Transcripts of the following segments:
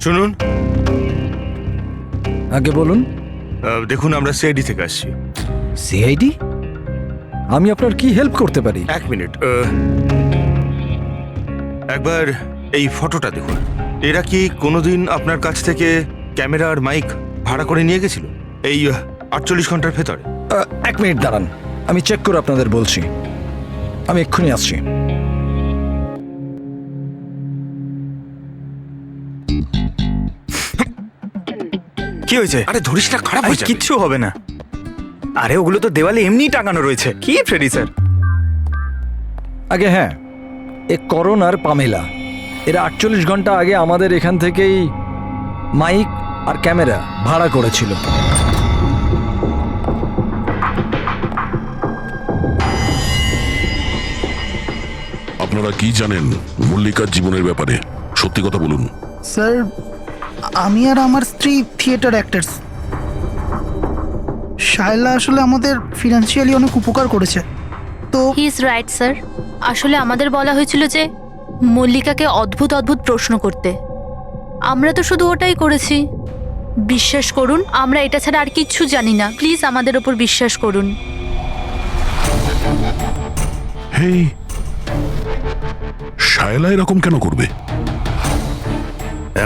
শুনুন, আগে বলুন। দেখুন আমরা সিআইডি থেকে আসছি। সিআইডি? আমি আপনার কি হেল্প করতে পারি? এক মিনিট, একবার এই ফটোটা দেখুন। এরা কি কোনোদিন আপনার কাছ থেকে ক্যামেরা আর মাইক ভাড়া করে নিয়ে গেছিল এই 48 ঘন্টার ভেতরে? এক মিনিট দাঁড়ান, আমি চেক করে আপনাদের বলছি। আমি এক্ষুনি আসছি। কি হয়েছে? আরে ধরিস না, খারাপ আরে হয়ে যাবে। কিচ্ছু হবে না। আরে ওগুলো তো দেওয়ালে এমনি টাঙানো রয়েছে। কি ফ্রেডি স্যার? আগে হ্যাঁ, এ করণ আর পামেলা, এরা 48 ঘন্টা আগে আমাদের এখান থেকেই মাইক আর ক্যামেরা ভাড়া করেছিল। আপনারা কি জানেন মল্লিকার জীবনের ব্যাপারে? সত্যি কথা বলুন। স্যার, আমি আর আমার স্ত্রী থিয়েটার অ্যাক্টার্স। শায়লা আসলে আমাদের ফিনান্সিয়ালি অনেক উপকার করেছে। তো হি ইজ রাইট স্যার। আসলে আমাদের বলা হয়েছিল যে মল্লিকাকে অদ্ভুত অদ্ভুত প্রশ্ন করতে। আমরা তো শুধু ওটাই করেছি। বিশ্বাস করুন, আমরা এটা ছাড়া আর কিচ্ছু জানি না। প্লিজ আমাদের ওপর বিশ্বাস করুন। হেই, শায়লা এরকম কেন করবে?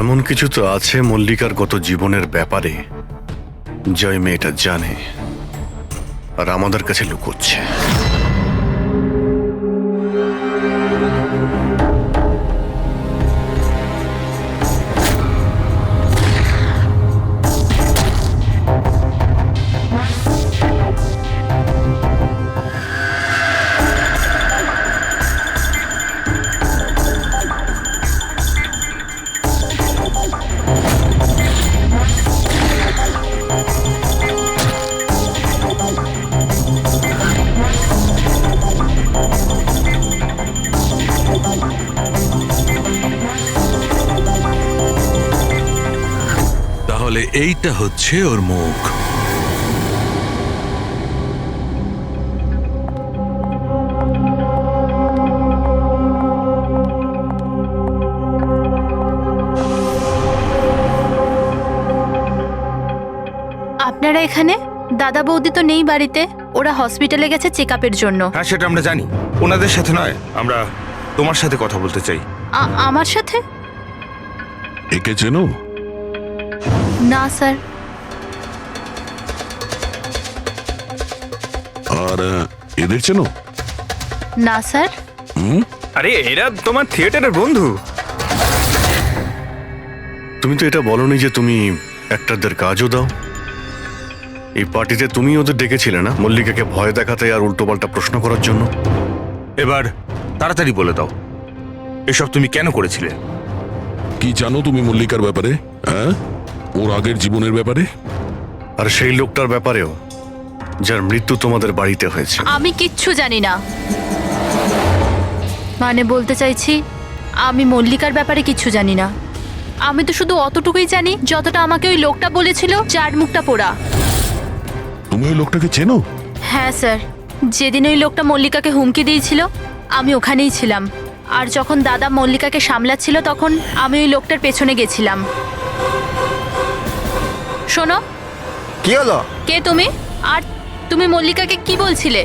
এমন কিছু তো আছে মল্লিকার গত জীবনের ব্যাপারে যে ওই মেয়েটা জানে আর আমাদের কাছে লুকোচ্ছে। তাহলে এইটা হচ্ছে ওর মুখ। আপনারা এখানে? দাদা বৌদি তো নেই বাড়িতে, ওরা হসপিটালে গেছে চেক আপের জন্য। হ্যাঁ, সেটা আমরা জানি। ওনাদের সাথে নয়, আমরা তোমার সাথে কথা বলতে চাই। আমার সাথে? একে চেনো? না স্যার। আর এদের চেনো? না স্যার। আরে এরা তোমার থিয়েটারের বন্ধু। তুমি তো এটা বলনি যে তুমি অ্যাক্টরদের কাজও দাও। এই পার্টিতে তুমি ওদের ডেকেছিলে না, মল্লিকাকে ভয় দেখাতে আর উল্টোপাল্টা প্রশ্ন করার জন্য? এবার তাড়াতাড়ি বলে দাও, এসব তুমি কেন করেছিলে? কি জানো তুমি মল্লিকার ব্যাপারে? হ্যাঁ, ওর আগের জীবনের ব্যাপারে? আর সেই লোকটার ব্যাপারেও যার মৃত্যু তোমাদের বাড়িতে হয়েছে। আমি কিচ্ছু জানি না। মানে বলতে চাইছি, আমি মল্লিকার ব্যাপারে কিচ্ছু জানি না। আমি তো শুধু অতটুকুই জানি যতটা আমাকে ওই লোকটা বলেছিল, যার মুখটা পোড়া। তুমি ওই লোকটাকে চেনো? হ্যাঁ স্যার, যেদিন ওই লোকটা মল্লিকাকে হুমকি দিয়েছিল আমি ওখানেই ছিলাম। আর যখন দাদা মল্লিকাকে সামলাচ্ছিল তখন আমি ওই লোকটার পেছনে গেছিলাম। শোনো। কি হলো? কে তুমি? আর তুমি মল্লিকাকে কি বলছিলে?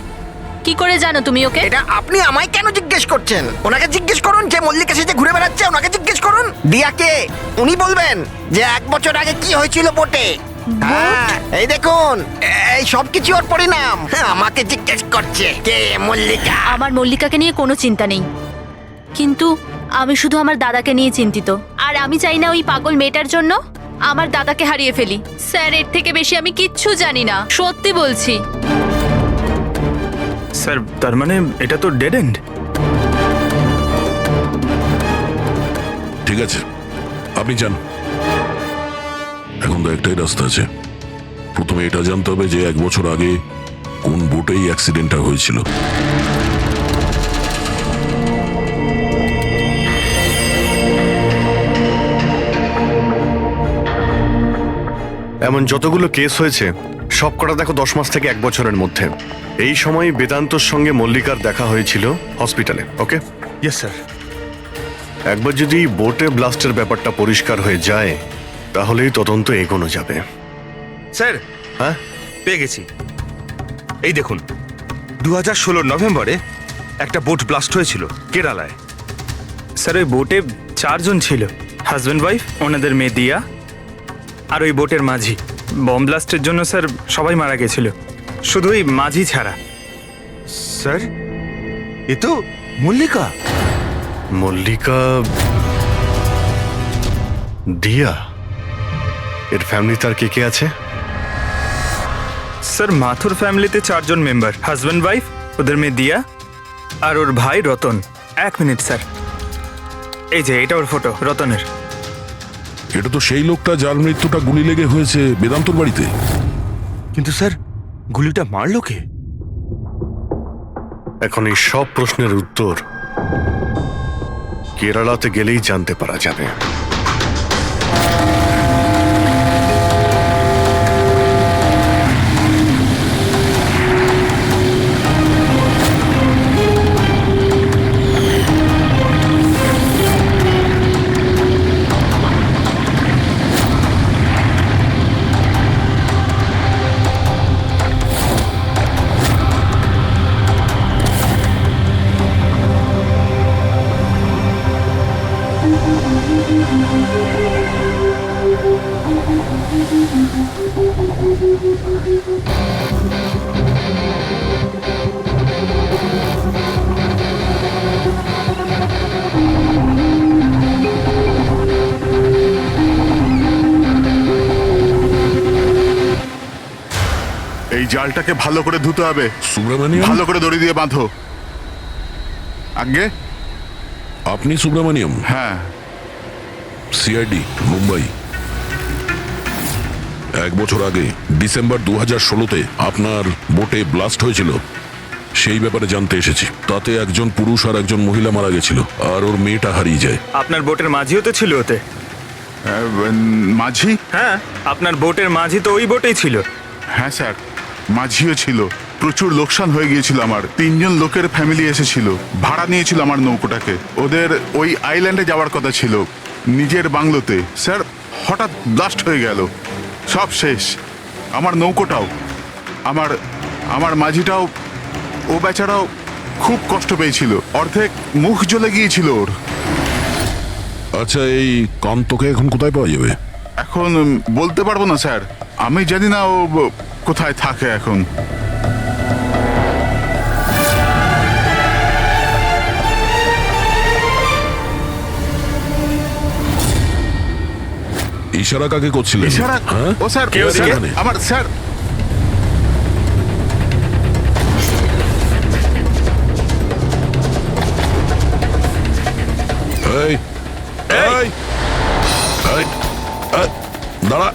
কি করে জানো তুমি ওকে? এটা আপনি আমায় কেন জিজ্ঞেস করছেন? ওনাকে জিজ্ঞেস করুন, যে মল্লিকা সেজে ঘুরে বেড়াচ্ছে ওনাকে জিজ্ঞেস করুন। দিয়াকে উনি বলবেন যে 1 বছর আগে কি হয়েছিল বোটে। হ্যাঁ, এই দেখুন, এই সব কিছু ওর পরিণাম। আমাকে জিজ্ঞেস করছে কে মল্লিকা। আমার মল্লিকাকে নিয়ে কোনো চিন্তা নেই, কিন্তু আমি শুধু আমার দাদাকে নিয়ে চিন্তিত। আর আমি চাই না ওই পাগল মেয়েটার জন্য আমার দাদাকে হারিয়ে ফেলি। স্যার, এর থেকে বেশি আমি কিচ্ছু জানি না, সত্যি বলছি। স্যার, তার মানে এটা তো ডেড এন্ড। ঠিক আছে, আপনি যান। এখন তো একটাই রাস্তা আছে। প্রথমে এটা জানতে হবে যে 1 বছর আগে কোন বোটেই অ্যাক্সিডেন্টটা হয়েছিল। এমন যতগুলো কেস হয়েছে সব কটা দেখো 10 মাস থেকে 1 বছরের মধ্যে। এই সময় বেদান্তর সঙ্গে মল্লিকার দেখা হয়েছিল হসপিটালে। ওকে? Yes sir. একবার যদি বোটে ব্লাস্টের ব্যাপারটা পরিষ্কার হয়ে যায় তাহলেই তদন্ত এগোনো যাবে। স্যার হ্যাঁ, পেয়ে গেছি। এই দেখুন, 2016 নভেম্বরে একটা বোট ব্লাস্ট হয়েছিল কেরালায়। স্যার ওই বোটে 4 জন ছিল, হাজব্যান্ড ওয়াইফ, ওনাদের মেয়ে দিয়া, আর ওই বোটের মাঝি। বম ব্লাস্টের জন্য স্যার সবাই মারা গেছিল, শুধু ওই মাঝি ছাড়া। স্যার, এ তো মল্লিকা। মল্লিকা, দিয়া, এর ফ্যামিলি তার কে কে আছে? স্যার মাথুর ফ্যামিলিতে 4 জন মেম্বার, হাজব্যান্ড ওয়াইফ, ওদের মেয়ে দিয়া, আর ওর ভাই রতন। 1 মিনিট স্যার, এই যে এটা ওর ফটো, রতনের। এটা তো সেই লোকটা যার মৃত্যুটা গুলি লেগে হয়েছে বেদান্তর বাড়িতে। কিন্তু স্যার, গুলিটা মারলো কে? এখন এই সব প্রশ্নের উত্তর কেরালাতে গেলেই জানতে পারা যাবে। এই জালটাকে ভালো করে ধুতে হবে, সুব্রমণিয়াম, ভালো করে দড়ি দিয়ে বাঁধো। আগে আপনি সুব্রমণিয়াম? হ্যাঁ, সিআইডি, মুম্বাই। 1 বছর আগে ডিসেম্বর 2016-তে আপনার বোটে ব্লাস্ট হয়েছিল, সেই ব্যাপারে জানতে এসেছি। তাতে একজন পুরুষ আর একজন মহিলা মারা গেছিল, আর ওর মেয়েটা হারিয়ে যায়। আপনার বোটের মাঝিও তো ছিল ওতে। মাঝি? হ্যাঁ, আপনার বোটের মাঝি তো ওই বোটেই ছিল। হ্যাঁ স্যার, মাঝিও ছিল। প্রচুর লোকসান হয়ে গিয়েছিল আমার। 3 জন লোকের ফ্যামিলি এসেছিল, ভাড়া নিয়েছিল আমার নৌকোটাকে। ওদের ওই আইল্যান্ডে যাওয়ার কথা ছিল, নিজের বাংলোতে। স্যার, হঠাৎ ব্লাস্ট হয়ে গেল, সব শেষ। আমার নৌকোটাও, আমার মাঝিটাও, ও বেচারাও খুব কষ্ট পেয়েছিল। অর্ধেক মুখ জ্বলে গিয়েছিল ওর। আচ্ছা, এই কান্তকে এখন কোথায় পাওয়া যাবে? এখন বলতে পারবো না স্যার, আমি জানি না ও কোথায় থাকে এখন। ইশারা কাকে করছিলেন? ইশারা? হ্যাঁ? ও স্যার, কে ওদিকে? স্যার, আমার স্যার। এই, এই, এই, দাঁড়া।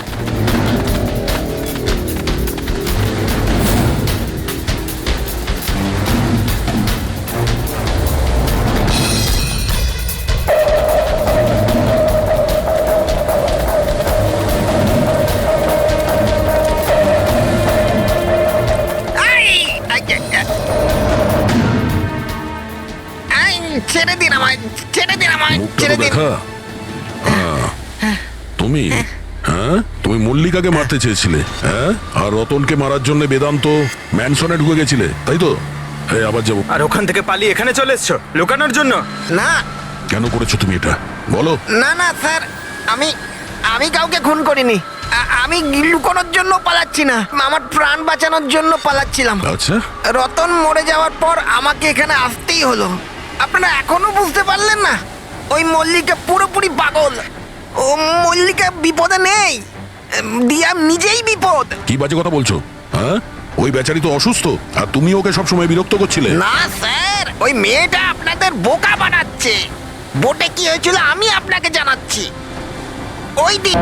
ছেড়ে দিন আমায়, ছেড়ে দিন আমায়, মুখটা ছেড়ে তো দিন। দেখা। তুমি, হ্যাঁ, তুমি মল্লিকাকে মারতে চেয়েছিলে, হ্যাঁ, আর রতনকে মারার জন্য বেদান্ত ম্যানসনে ঢুকে গেছিলে, তাই তো? এই আবার যাবো। আর ওখান থেকে পালিয়ে এখানে চলে এসছো লুকানোর জন্য? না কেন করেছো তুমি এটা, বলো? না না স্যার, আমি কাউকে খুন করিনি। আমি লুকোনোর জন্য পালাচ্ছি না, আমার প্রাণ বাঁচানোর জন্য পালাচ্ছিলাম। আচ্ছা, রতন মরে যাওয়ার পর আমাকে এখানে আসতেই হলো। আপনারা এখনো বুঝতে পারলেন না? ওই মল্লিকা পুরোপুরি পাগল। ও মল্লিকা বিপদে নেই, দিয়া নিজেই বিপদ। কি বাজে কথা বলছো? হ্যাঁ, ওই বেচারি তো অসুস্থ, আর তুমি ওকে সবসময় বিরক্ত করছিলে। না স্যার, ওই মেয়েটা আপনাদের বোকা বানাচ্ছে। বোটে কি হয়েছিল আমি আপনাকে জানাচ্ছি। ওই দিন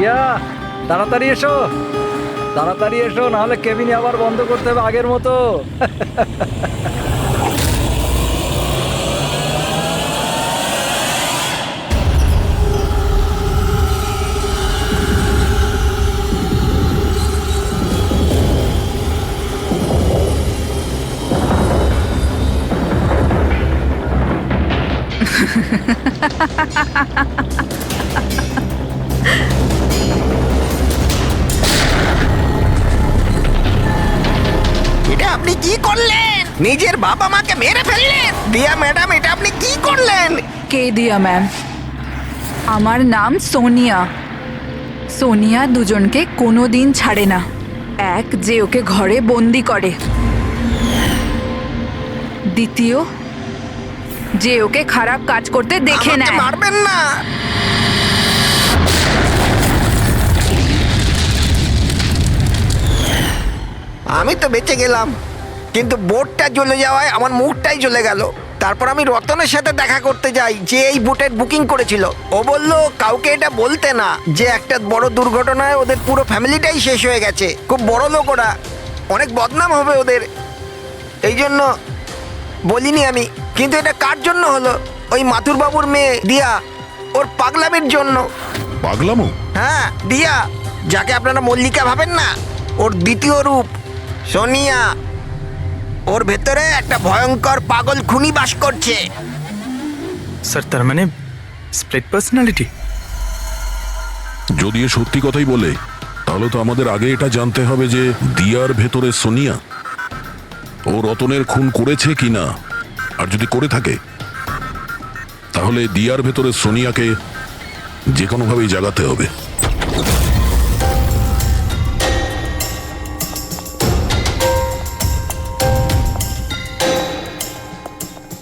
দিয়া তাড়াতাড়ি এসো, তাড়াতাড়ি এসো, নাহলে কেবিনে আবার বন্ধ করতে হবে আগের মতো। এটা আপনি কি করলেন? নিজের বাবা মাকে মেরে ফেললেন। দিয়া ম্যাডাম, এটা আপনি কি করলেন? কে দিয়া ম্যাম? আমার নাম সোনিয়া। সোনিয়া দুজনকে কোনো দিন ছাড়ে না। এক, যে ওকে ঘরে বন্দি করে। দ্বিতীয়, যে ওকে খারাপ কাজ করতে দেখে আমাকে নেয়। মারবেন না। আমি তো বেঁচে গেলাম, কিন্তু বোটটা জ্বলে যাওয়ায় আমার মুখটাই জ্বলে গেল। তারপর আমি রতনের সাথে দেখা করতে যাই, যে এই বোটের বুকিং করেছিল। ও বলল কাউকে এটা বলতে না, যে একটা বড় দুর্ঘটনায় ওদের পুরো ফ্যামিলিটাই শেষ হয়ে গেছে। খুব বড় লোক ওরা, অনেক বদনাম হবে ওদের, এই জন্য বলিনি আমি। কিন্তু এটা কার জন্য হলো? ওই মাথুর বাবুর মেয়ে দিয়া, ওর পাগলামির জন্য। পাগলামো? হ্যাঁ, দিয়া, যাকে আপনারা মল্লিকা ভাবেন না, ওর দ্বিতীয় রূপ সোনিয়া। ওর ভেতরে একটা ভয়ঙ্কর পাগল খুনি বাস করছে। স্যার তার মানে স্প্লিট পার্সোনালিটি? যদি এ সত্যি কথাই বলে, তাহলে তো আমাদের আগে এটা জানতে হবে যে দিয়ার ভেতরে সোনিয়া ও রতনের খুন করেছে কিনা। আর যদি করে থাকে, তাহলে দিয়ার ভেতরে সোনিয়াকে যে কোনোভাবেই জাগাতে হবে।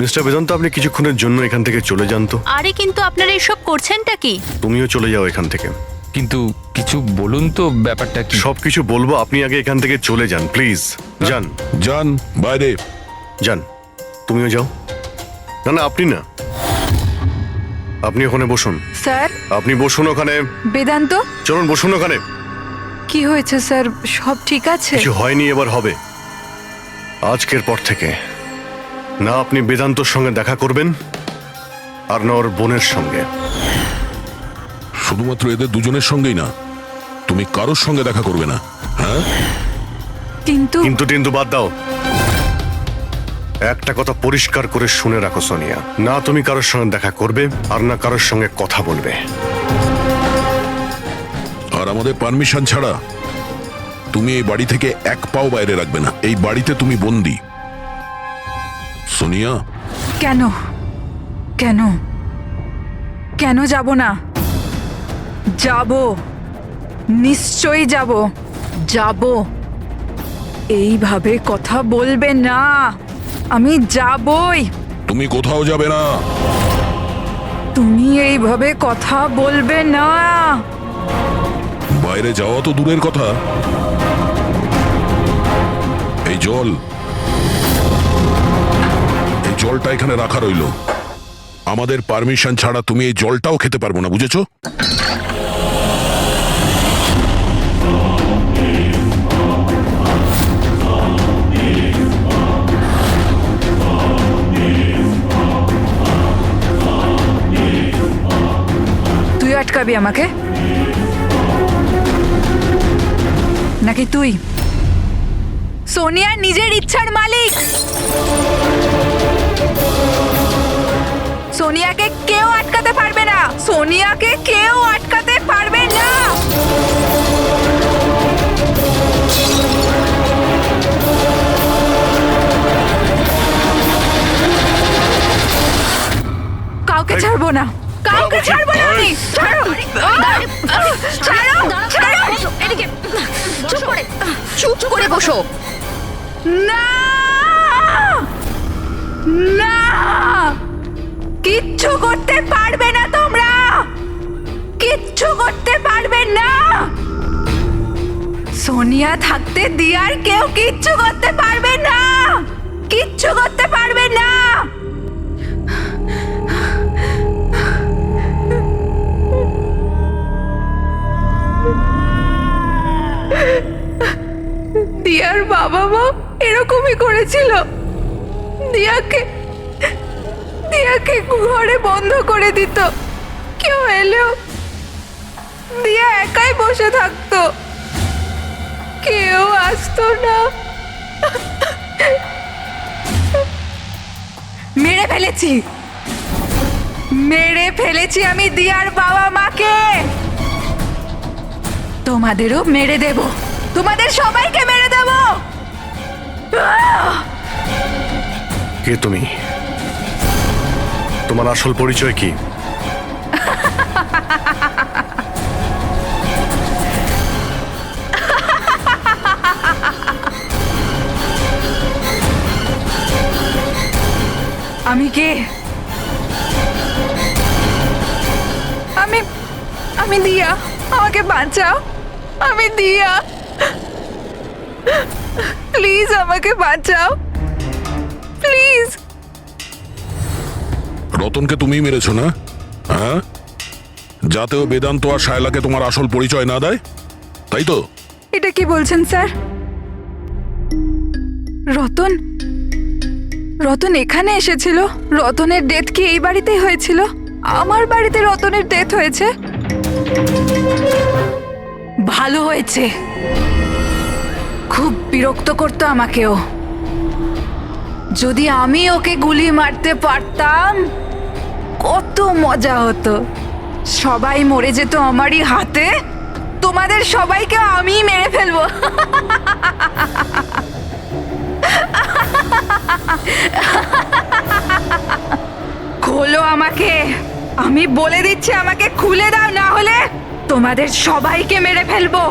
মিস্টার বেদান্ত, আপনি কিছুক্ষণের জন্য এখান থেকে চলে যান তো। আরে কিন্তু আপনারা এসব করছেনটা কি? তুমিও চলে যাও এখান থেকে। কিন্তু কিছু বলুন তো, ব্যাপারটা কি? সবকিছু বলবো, আপনি আগে এখান থেকে চলে যান প্লিজ। যান যান বাইরে। যান, তুমিও যাও। না না, আপনি না, আপনি ওখানে বসুন। স্যার, আপনি বসুন ওখানে। বেদান্ত, চলুন বসুন ওখানে। কি হয়েছে স্যার? সব ঠিক আছে? কিছু হয়নি, এবার হবে। আজকের পর থেকে না আপনি বেদান্তর সঙ্গে দেখা করবেন, আর না ওর বোনের সঙ্গে। শুধুমাত্র এদের দুজনের সঙ্গেই না, তুমি কারোর সঙ্গে দেখা করবে না। হ্যাঁ, কিন্তু কিন্তু বাদ দাও। একটা কথা পরিষ্কার করে শুনে রাখো সোনিয়া, না তুমি কারোর সঙ্গে দেখা করবে, আর না কারোর সঙ্গে কথা বলবে। আর আমাদের পারমিশন ছাড়া তুমি এই বাড়ি থেকে এক পাও বাইরে রাখবে না। এই বাড়িতে তুমি বন্দি। সোনিয়া। কেন কেন কেন যাব না? যাব, নিশ্চয়ই যাব, যাব। এইভাবে কথা বলবে না, আমি যাবই। তুমি কোথাও যাবে না। তুমি এইভাবে কথা বলবে না। বাইরে যাওয়া তো দূরের কথা, এই জলটা এখানে রাখা রইল। আমাদের পারমিশন ছাড়া তুমি এই জলটাও খেতে পারবো না, বুঝেছো? তুই আটকাবি আমাকে নাকি তুই? সোনিয়া নিজের ইচ্ছার মালিক। সোনিয়াকে কেউ আটকাতে পারবে না, সোনিয়াকে কেউ আটকাতে পারবে না। কাউকে ছাড়বো না, কাউকে ছাড়বো না আমি। ছাড়ো, ছাড়ো, ছাড়ো। এদিকে চুপ করে বসো। না, না, কিচ্ছু করতে পারবে না তোমরা, কিচ্ছু করতে পারবে না। সোনিয়া থাকতে দিয়ার কেউ কিচ্ছু করতে পারবে না, কিচ্ছু করতে পারবে না। বাবা এরকমই করেছিল। দিয়াকে ঘরে বন্ধ করে দিত। কেউ এলেও দিয়া একাই বসে থাকতো, কেউ আসতো না। মেরে ফেলেছি আমি দিয়ার বাবা মাকে। তোমাদেরও মেরে দেব, তোমাদের সবাইকে মেরে দেব। কে তুমি? তোমার আসল পরিচয় কি? আমি কে? আমি দিয়া, আমাকে বাঁচাও। আমি দিয়া, প্লিজ আমাকে বাঁচাও, প্লিজ। রতনকে তুমিই মেরেছো না? হ্যাঁ, যাতেও বেদান্ত আর শায়লাকে তোমার আসল পরিচয় না দেয়, তাই তো? এটা কি বলছেন স্যার? রতন এখানে এসেছিল? রতনের ডেথ কি এই বাড়িতেই হয়েছিল? আমার বাড়িতে রতনের ডেথ হয়েছে? ভালো হয়েছে, খুব বিরক্ত করতো আমাকেও। যদি আমি ওকে গুলি মারতে পারতাম কত মজা হতো। সবাই মরে যেত আমারই হাতে, তোমাদের সবাইকে আমি মেরে ফেলবো। খোলো আমাকে, আমি বলে দিচ্ছি, আমাকে খুলে দাও, না হলে তোমাদের সবাইকে মেরে ফেলবো।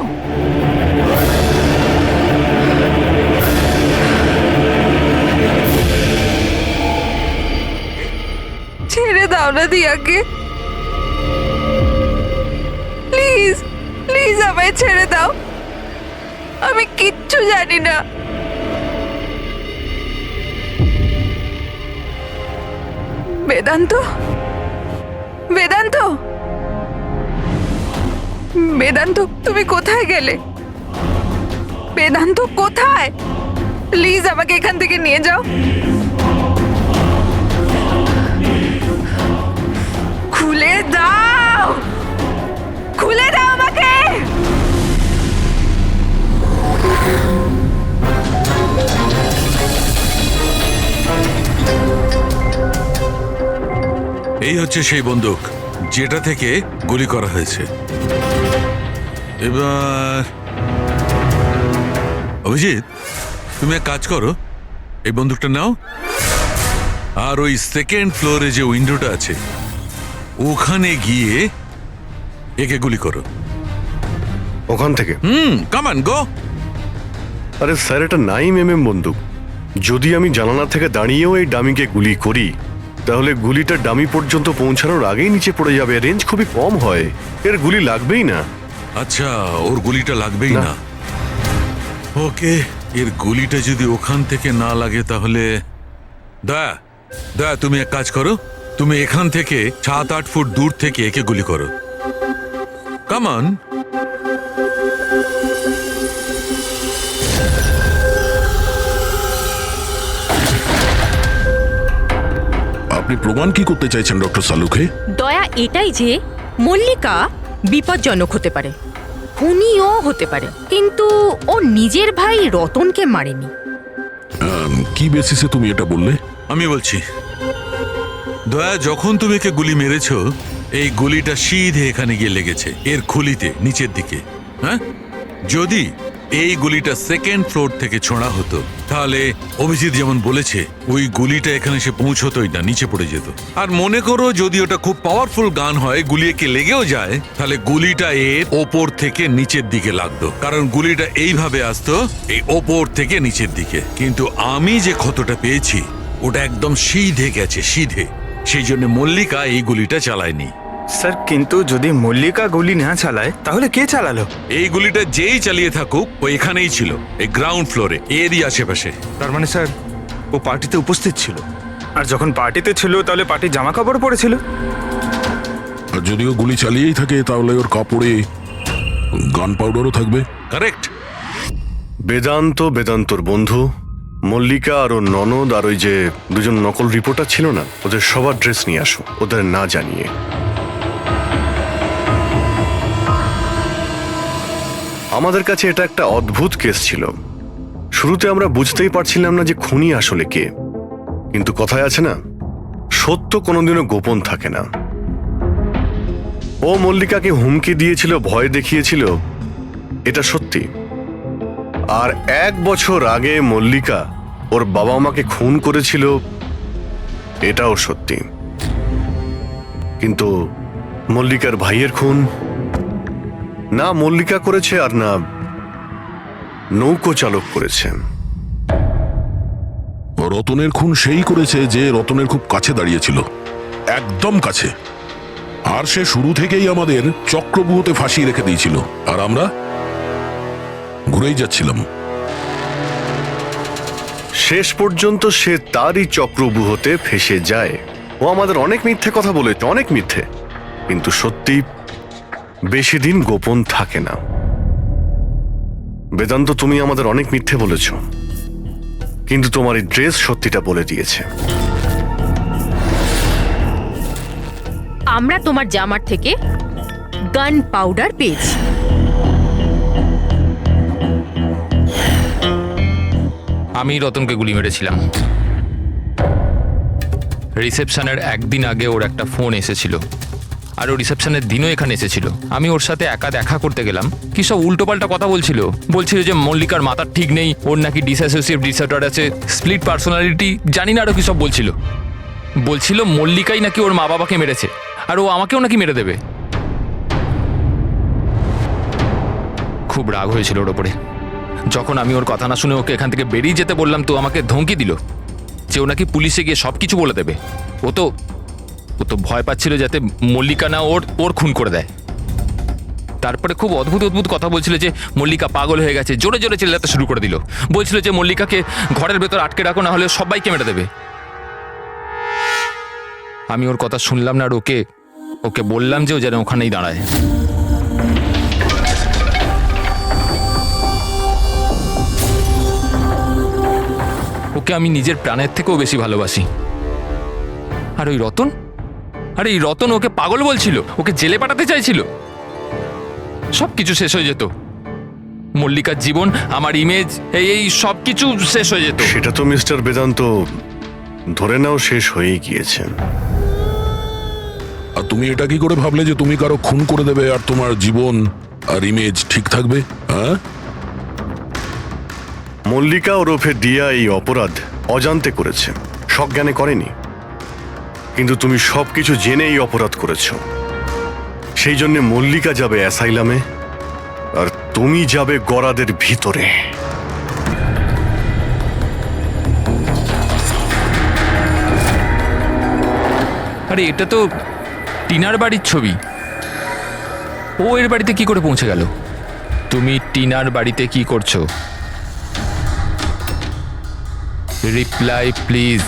ছেড়ে দাও না দিয়াকে, প্লিজ প্লিজ আমায় ছেড়ে দাও। আমি কিচ্ছু জানি না। বেদান্ত, বেদান্ত, বেদান্ত, তুমি কোথায় গেলে? বেদান্ত কোথায়? প্লিজ আমাকে এখান থেকে নিয়ে যাও। খুলে দাও, খুলে দাও আমাকে। এই হচ্ছে সেই বন্দুক যেটা থেকে গুলি করা হয়েছে। এবার অভিজিৎ, তুমি এক কাজ করো, এই বন্দুকটা নাও, আর ওই সেকেন্ড ফ্লোরে যে উইন্ডোটা আছে ওখানে গিয়ে একে গুলি করো। ওখান থেকে? Come on go. আরে স্যার, এটা 9mm বন্দুক। যদি আমি জানালা থেকে দাঁড়িয়েও এই ডামিকে গুলি করি, তাহলে গুলিটা ডামি পর্যন্ত পৌঁছানোর আগেই নিচে পড়ে যাবে। রেঞ্জ খুবই কম হয়, এর গুলি লাগবেই না। আচ্ছা, ওর গুলিটা লাগবেই না। ওকে, এর গুলিটা যদি ওখান থেকে না লাগে তাহলে দয়া তুমি এক কাজ করো, তুমি এখান থেকে 7-8 ফুট দূর থেকে একে গুলি করো। Come on. আপনি প্রমাণ কি করতে চাইছেন ডক্টর সালুকে? দয়া এটাই যে মল্লিকা বিপজ্জনক হতে পারে, খুনিও হতে পারে, কিন্তু ও নিজের ভাই রতনকে মারেনি। কি বেসিসে তুমি এটা বললে? আমি বলছি, দয়া, যখন তুমি একে গুলি মেরেছো, এই গুলিটা সিধে এখানে গিয়ে লেগেছে, এর খুলিতে নিচের দিকে। হ্যাঁ, যদি এই গুলিটা সেকেন্ড ফ্লোর থেকে ছোঁড়া হতো তাহলে অভিজিৎ যেমন বলেছে ওই গুলিটা এখানে এসে পৌঁছতোই না, নিচে পড়ে যেত। আর মনে করো যদি ওটা খুব পাওয়ারফুল গান হয়, গুলি একে লেগেও যায়, তাহলে গুলিটা এর ওপর থেকে নিচের দিকে লাগতো, কারণ গুলিটা এইভাবে আসতো এই ওপর থেকে নিচের দিকে। কিন্তু আমি যে ক্ষতটা পেয়েছি ওটা একদম সিধে গেছে, সিধে। সেই জন্য মল্লিকা এই গুলিটা চালায়নি। স্যার, কিন্তু যদি মল্লিকা গুলি না চালায় তাহলে কে চালালো? এই গুলিটা যেই চালিয়ে থাকুক ও এখানেই ছিল, এই গ্রাউন্ড ফ্লোরে, এরই আশেপাশে। তার মানে স্যার, ও পার্টিতে উপস্থিত ছিল। আর যখন পার্টিতে ছিল তাহলে পার্টির জামা কাপড় পরেছিল। আর যদিও গুলি চালিয়েই থাকে তাহলে ওর কাপড়ে গান পাউডারও থাকবে। কারেক্ট। বেদান্তর বন্ধু মল্লিকা আর ওর ননদ আর ওই যে দুজন নকল রিপোর্টার ছিল না, ওদের সবার ড্রেস নিয়ে আসো, ওদের না জানিয়ে। আমাদের কাছে এটা একটা অদ্ভুত কেস ছিল। শুরুতে আমরা বুঝতেই পারছিলাম না যে খুনি আসলে কে, কিন্তু কথায় আছে না, সত্য কোনোদিনও গোপন থাকে না। ও মল্লিকাকে হুমকি দিয়েছিল, ভয় দেখিয়েছিল, এটা সত্যি। আর 1 বছর আগে মল্লিকা ওর বাবা মাকে খুন করেছিল, এটাও সত্যি। কিন্তু মল্লিকার ভাইয়ের খুন না মল্লিকা করেছে আর না নৌকো চালক করেছে। রতনের খুন সেই করেছে যে রতনের খুব কাছে দাঁড়িয়েছিল, একদম কাছে। আর সে শুরু থেকেই আমাদের চক্রব্যূহতে ফাঁসিয়ে রেখে দিয়েছিল, আর আমরা ঘুরেই যাচ্ছিলাম। শেষ পর্যন্ত সে তারই চক্রব্যূহতে ফেসে যায়। ও আমাদের অনেক মিথ্যে কথা বলেছে, অনেক মিথ্যে, কিন্তু সত্যি বেশি দিন গোপন থাকে না। বেদান্ত, তুমি আমাদের অনেক মিথ্যে বলেছ, কিন্তু তোমার এই ড্রেস সত্যিটা বলে দিয়েছে। আমরা তোমার জামার থেকে গান পাউডার পেয়েছি। আমি রতনকে গুলি মেরেছিলাম। রিসেপশনের একদিন আগে ওর একটা ফোন এসেছিল, আর ও রিসেপশনের দিনও এখানে এসেছিল। আমি ওর সাথে একা দেখা করতে গেলাম, কি সব উল্টোপাল্টা কথা বলছিল যে মল্লিকার মাথার ঠিক নেই, ওর নাকি ডিসঅ্যাসোসিয়েটিভ ডিসঅর্ডার আছে, স্প্লিট পার্সোনালিটি, জানি না আরো কি সব বলছিল মল্লিকাই নাকি ওর মা বাবাকে মেরেছে, আর ও আমাকেও নাকি মেরে দেবে। খুব রাগ হয়েছিল ওর ওপরে। যখন আমি ওর কথা না শুনে ওকে এখান থেকে বেরিয়ে যেতে বললাম, তো আমাকে ধমকি দিল যে ও নাকি পুলিশে গিয়ে সব কিছু বলে দেবে। ও তো ভয় পাচ্ছিল যাতে মল্লিকা না ওর খুন করে দেয়। তারপরে খুব অদ্ভুত কথা বলছিল যে মল্লিকা পাগল হয়ে গেছে, জোরে জোরে চিল্লাতে শুরু করে দিল। বলছিল যে মল্লিকাকে ঘরের ভেতর আটকে রাখো, না হলে সবাইকে মেরে দেবে। আমি ওর কথা শুনলাম না, আর ওকে বললাম যে ও যেন ওখানেই দাঁড়ায়। ওকে আমি নিজের প্রাণের থেকেও বেশি ভালোবাসি। আর ওই রতন, আরে এই রতন ওকে পাগল বলছিল, ওকে জেলে পাঠাতে চাইছিল। সব কিছু শেষ হয়ে যেত, মল্লিকার জীবন, আমার ইমেজ, এই সব কিছু শেষ হয়ে যেত। সেটা তো মিস্টার বেদান্ত ধরে নাও শেষ হয়েই গিয়েছে। আর তুমি এটা কি করে ভাবলে যে তুমি কারো খুন করে দেবে আর তোমার জীবন আর ইমেজ ঠিক থাকবে? হ্যাঁ, মল্লিকা ওরফে দিয়া এই অপরাধ অজান্তে করেছে, সজ্ঞানে করেনি। কিন্তু তুমি সবকিছু জেনে এই অপরাধ করেছ। সেই জন্য মল্লিকা যাবে অ্যাসাইলামে, আর তুমি যাবে গরাদের ভিতরে। আরে এটা তো টিনার বাড়ির ছবি, ও এর বাড়িতে কি করে পৌঁছে গেল? তুমি টিনার বাড়িতে কি করছো? Reply please.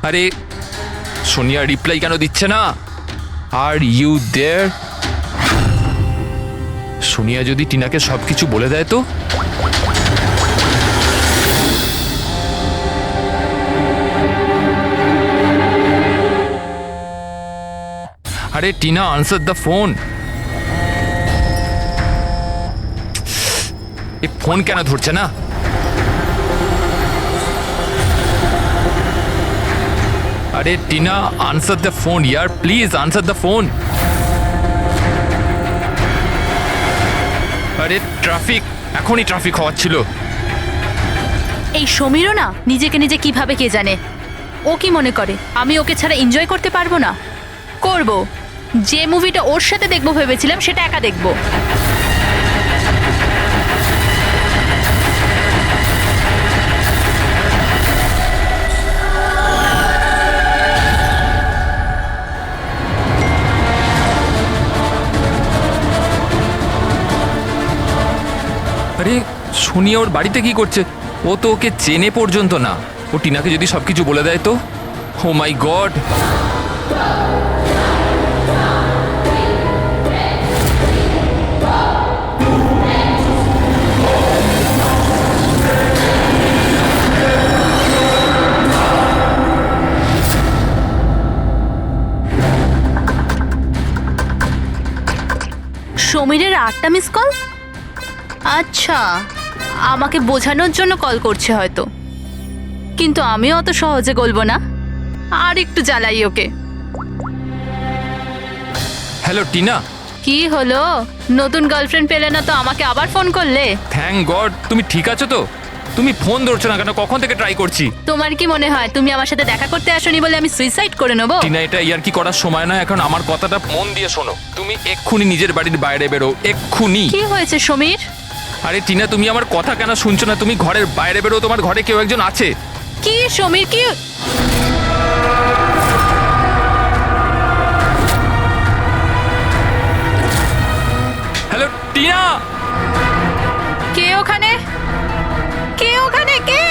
আরে সোনিয়া রিপ্লাই কেন দিচ্ছে না? Are you there? সোনিয়া যদি টিনাকে সবকিছু বলে দেয় তো? আরে টিনা, আনসার দ্য ফোন। এই ফোন কেন ধরছে না? আরে Tina, answer the phone year, please answer the phone. আরে ট্রাফিক, এখনই ট্রাফিক হওয়াচ্ছিল। এই সমীরও না নিজেকে নিজে কিভাবে কে জানে। ও কি মনে করে আমি ওকে ছাড়া এনজয় করতে পারবো না? করব। যে মুভিটা ওর সাথে দেখবো ভেবেছিলাম সেটা একা দেখবো। আরে সোনিয়া ওর বাড়িতে কি করছে? ও তো ওকে চেনে পর্যন্ত না। ও টিনাকে যদি সবকিছু বলে দেয় তো? Oh my God! সমীরের 8টা মিস কল? আচ্ছা, আমাকে বোঝানোর জন্য কল করছে হয়তো, কিন্তু আমিও অত সহজে গলবো না, আর একটু জ্বালাই ওকে। হ্যালো টিনা। কি হলো, নতুন গার্লফ্রেন্ড পেলে না তো আমাকে আবার ফোন করলে? থ্যাংক গড, তুমি ঠিক আছো তো? তুমি ফোন ধরছো না কেন? কখন থেকে ট্রাই করছি। তোমার কি মনে হয় তুমি আমার সাথে দেখা করতে আসোনি বলে আমি সুইসাইড করে নেবো? টিনা, এটা ইয়ার কি করার সময় নয় এখন। আমার কথাটা মন দিয়ে শোনো, তুমি এক্ষুনি নিজের বাড়ির বাইরে বেরো, এক্ষুনি। কি হয়েছে সমীর? আরে টিনা, তুমি আমার কথা কেন শুনছো না? তুমি ঘরের বাইরে বেরো, তোমার ঘরে কেউ একজন আছে। কি সমীর, কি? হ্যালো টিনা। কে ওখানে? কে ওখানে? কে?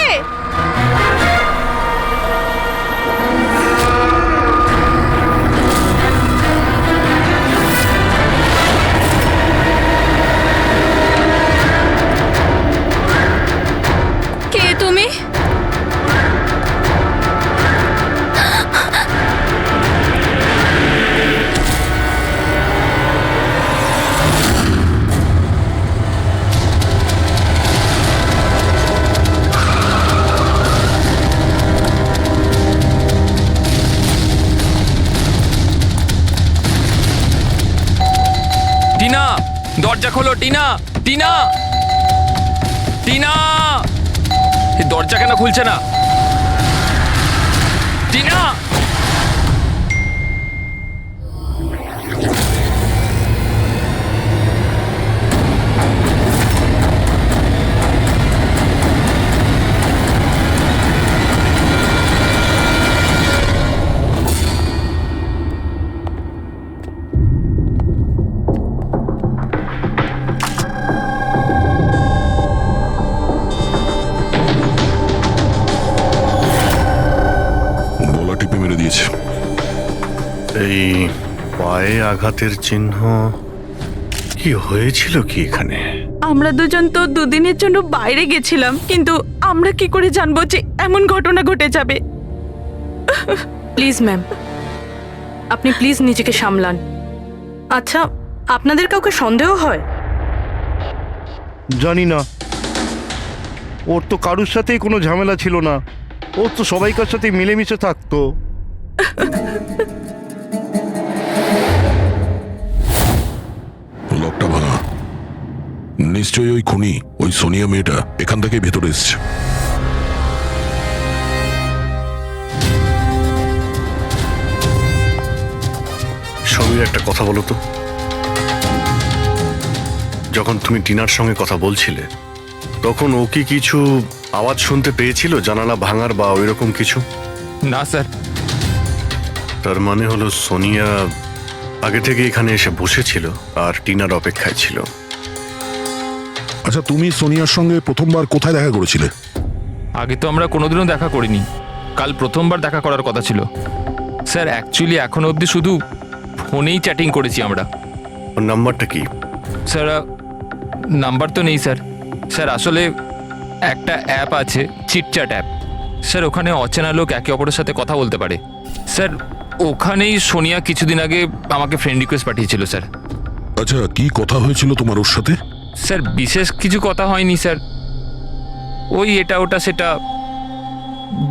কে তুমি? টিনা, দরজা খোলো। টিনা, টিনা, টিনা, এই দরজা কেন খুলছে না? টিনা। গলা টিপে মেরে দিয়েছে। এই পায়ে আঘাতের চিহ্ন, কি হয়েছিল কি এখানে? আমরা দুজন তো দুদিনের জন্য বাইরে গেছিলাম, কিন্তু আমরা কি করে জানবো যে এমন ঘটনা ঘটে যাবে? প্লিজ ম্যাম, আপনি প্লিজ নিজেকে সামলান। আচ্ছা, আপনাদের কাউকে সন্দেহ হয়? জানি না, ওর তো কারুর সাথেই কোনো ঝামেলা ছিল না, ও তো সবাইকার সাথে মিলেমিশে থাকতো। লকটা ভাঙা, নিশ্চয়ই ওই খুনি, ওই সোনিয়া মেয়েটা এখান থেকে ভেতরে এসছে। সমীর, একটা কথা বলো তো, যখন তুমি টিনার সঙ্গে কথা বলছিলে তখন ও কি কিছু আওয়াজ শুনতে পেয়েছিল, জানালা ভাঙার বা ওইরকম কিছু? না স্যার। তার মানে হলো সোনিয়া আগে থেকে এখানে এসে বসেছিল আর টিনার অপেক্ষায় ছিল। আচ্ছা, তুমি সোনিয়ার সঙ্গে প্রথমবার কোথায় দেখা করেছিলে? আগে তো আমরা কোনোদিনও দেখা করিনি, কাল প্রথমবার দেখা করার কথা ছিল স্যার। অ্যাকচুয়ালি এখনো অবধি শুধু ফোনেই চ্যাটিং করেছি আমরা। ওর নাম্বারটা কি? স্যার, নাম্বার তো নেই স্যার। স্যার আসলে একটা অ্যাপ আছে, চিটচ্যাট অ্যাপ স্যার, ওখানে অচেনা লোক একে অপরের সাথে কথা বলতে পারে স্যার। ওখানেই সোনিয়া কিছুদিন আগে আমাকে ফ্রেন্ড রিকোয়েস্ট পাঠিয়েছিল স্যার। আচ্ছা, কি কথা হয়েছিল তোমার ওর সাথে? স্যার বিশেষ কিছু কথা হয়নি স্যার, ওই এটা ওটা সেটা,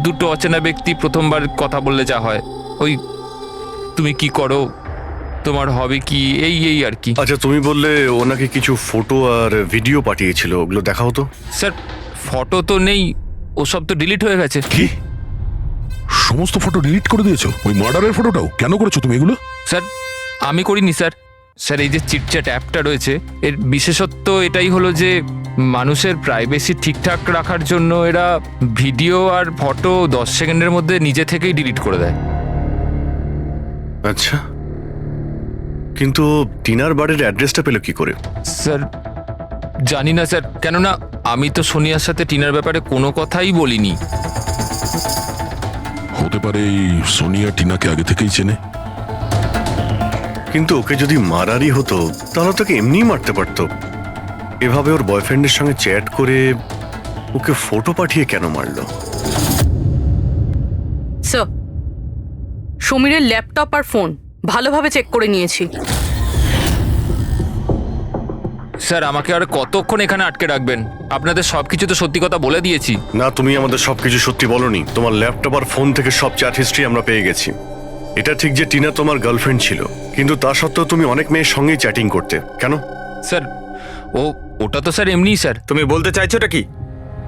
দুটো অচেনা ব্যক্তি প্রথমবার কথা বললে যা হয়, ওই তুমি কি করো, তোমার হবে কি, এই এই আর কি। আচ্ছা, তুমি বললে ও নাকি কিছু ফটো আর ভিডিও পাঠিয়েছিল, ওগুলো দেখাও তো। স্যার ফটো তো নেই, ওসব তো ডিলিট হয়ে গেছে। কি সমস্ত ফটো ডিলিট করে দিয়েছো? ওই মার্ডারের ফটোটাও? কেন করেছো তুমি এগুলো? স্যার আমি করিনি স্যার। স্যার এই যে চিটচ্যাট অ্যাপটা রয়েছে, এর বিশেষত্ব এটাই হলো যে মানুষের প্রাইভেসি ঠিকঠাক রাখার জন্য এরা ভিডিও আর ফটো 10 সেকেন্ডের মধ্যে নিজে থেকেই ডিলিট করে দেয়। আচ্ছা, কিন্তু টিনার বাড়ির অ্যাড্রেসটা পেল কি করে? স্যার জানি না স্যার, কেননা আমি তো সোনিয়ার সাথে টিনার ব্যাপারে কোনো কথাই বলিনি। হতে পারে এই সোনিয়া টিনাকে আগে থেকেই চেনে। কিন্তু ওকে যদি মারারই হতো তাহলে তোকে এমনিই মারতে পারতো। এভাবে ওর বয়ফ্রেন্ডের সঙ্গে চ্যাট করে ওকে ফটো পাঠিয়ে কেন মারলো? স্যার, সমীরের ল্যাপটপ আর ফোন ভালোভাবে চেক করে নিয়েছি। স্যার আমাকে আর কতক্ষণ এখানে আটকে রাখবেন? আপনাদের সবকিছু তো সত্যি কথা বলে দিয়েছি। না, তুমি আমাদের সবকিছু সত্যি বলনি। তোমার ল্যাপটপ আর ফোন থেকে সব চ্যাট হিস্ট্রি আমরা পেয়ে গেছি। এটা ঠিক যে টিনা তোমার গার্লফ্রেন্ড ছিল, কিন্তু তা সত্ত্বেও তুমি অনেক মেয়ের সঙ্গেই চ্যাটিং করতে। কেন? স্যার ওটা তো স্যার এমনিই স্যার। তুমি বলতে চাইছোটা কি?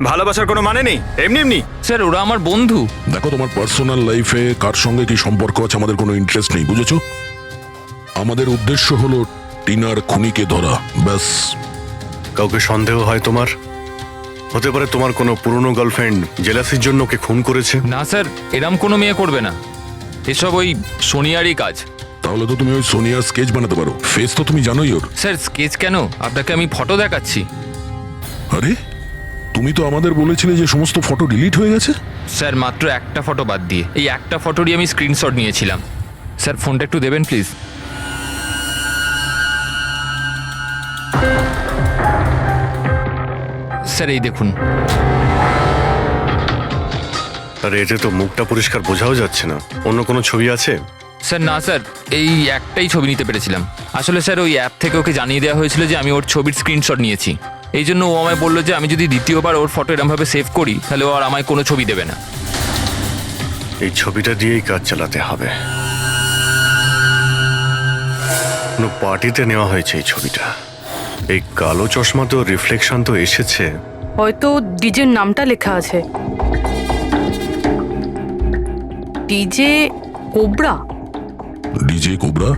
ভালোবাসার কোনো মানে নেই, এমনি এমনি? স্যার ওরা আমার বন্ধু। দেখো, তোমার পার্সোনাল লাইফে কার সঙ্গে কি সম্পর্ক আছে আমাদের কোনো ইন্টারেস্ট নেই, বুঝেছো? আমাদের উদ্দেশ্য হলো টিনার খুনিকে ধরা, ব্যাস। কাউকে সন্দেহ হয় তোমার? হতে পারে তোমার কোনো পুরনো গার্লফ্রেন্ড জেলাসির জন্য ওকে খুন করেছে। না স্যার, এরম কোনো মেয়ে করবে না, এসব ওই সোনিয়ারই কাজ। তাহলে তো তুমি ওই সোনিয়ার স্কেচ বানাতে পারো, ফেস তো তুমি জানোই ওর। স্যার স্কেচ কেন, আপনাকে আমি ফটো দেখাচ্ছি। আরে তুমি তো আমাদের বলেছিলে যে সমস্ত ফটো ডিলিট হয়ে গেছে। স্যার মাত্র একটা ফটো বাদ দিয়ে, এই একটা ফটোরই আমি স্ক্রিনশট নিয়েছিলাম। স্যার ফোনটা একটু দেবেন প্লিজ। স্যার এই দেখুন। আরে এতে তো মুখটা পরিষ্কার বোঝাও যাচ্ছে না, অন্য কোনো ছবি আছে? স্যার না স্যার, এই একটাই ছবি নিতে পেরেছিলাম। আসলে স্যার ওই অ্যাপ থেকে ওকে জানিয়ে দেওয়া হয়েছিল যে আমি ওর ছবির স্ক্রিনশট নিয়েছি, এই জন্য ও আমায় বললো যে আমি যদি দ্বিতীয়বার ওর ফটো এরমভাবে সেভ করি তাহলে ও আর আমায় কোনো ছবি দেবে না। এই ছবিটা দিয়েই কাজ চালাতে হবে। কোনো পার্টিতে নেওয়া হয়েছে এই ছবিটা। এই কালো চশমা তো রিফ্লেকশন তো এসেছে। হয়তো ডিজের নামটা লেখা আছে, ডিজে কোবরা। DJ Cobra?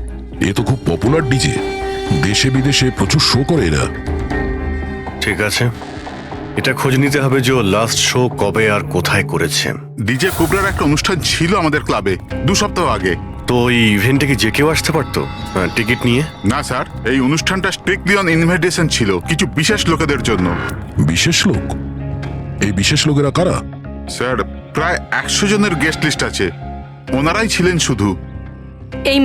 এ তো খুব পপুলার ডিজে, দেশে বিদেশে প্রচুর শো করে এরা। ঠিক আছে, এটা খোঁজ নিতে হবে যে ও লাস্ট শো কবে আর কোথায় করেছে। ডিজে কুবরার একটা অনুষ্ঠান ছিল আমাদের ক্লাবে 2 সপ্তাহ আগে। তো এই ইভেন্টে কি যে কেউ আসতে পারতো টিকিট নিয়ে? না স্যার, এই অনুষ্ঠানটা স্ট্রিক্টলি অন ইনভাইটেশন ছিল, কিছু বিশেষ লোকেদের জন্য। বিশেষ লোক? এই বিশেষ লোকেরা কারা? স্যার প্রায় 100 জনের গেস্ট লিস্ট আছে, ওনারাই ছিলেন শুধু। এই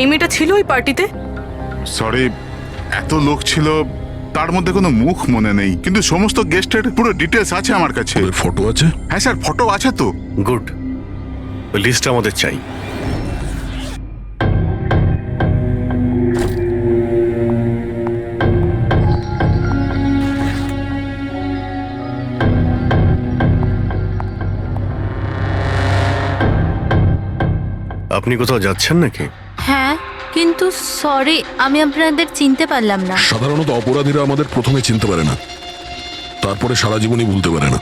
মেয়েটা ছিল ওই পার্টিতে? সরি, এত লোক ছিল, তার মধ্যে কোনো মুখ মনে নেই, কিন্তু সমস্ত গেস্টের পুরো ডিটেলস আছে আমার কাছে। ফটো আছে? হ্যাঁ স্যার, ফটো আছে তো। গুড, ওই লিস্টটা আমাদের চাই। আপনি কোথাও যাচ্ছেন নাকি? হ্যাঁ, কিন্তু সরি, আমি আপনাদের চিনতে পারলাম না। সাধারণত অপরাধীরা আমাদের প্রথমে চিনতে পারে না, তারপরে সারা জীবনই ভুলতে পারে না।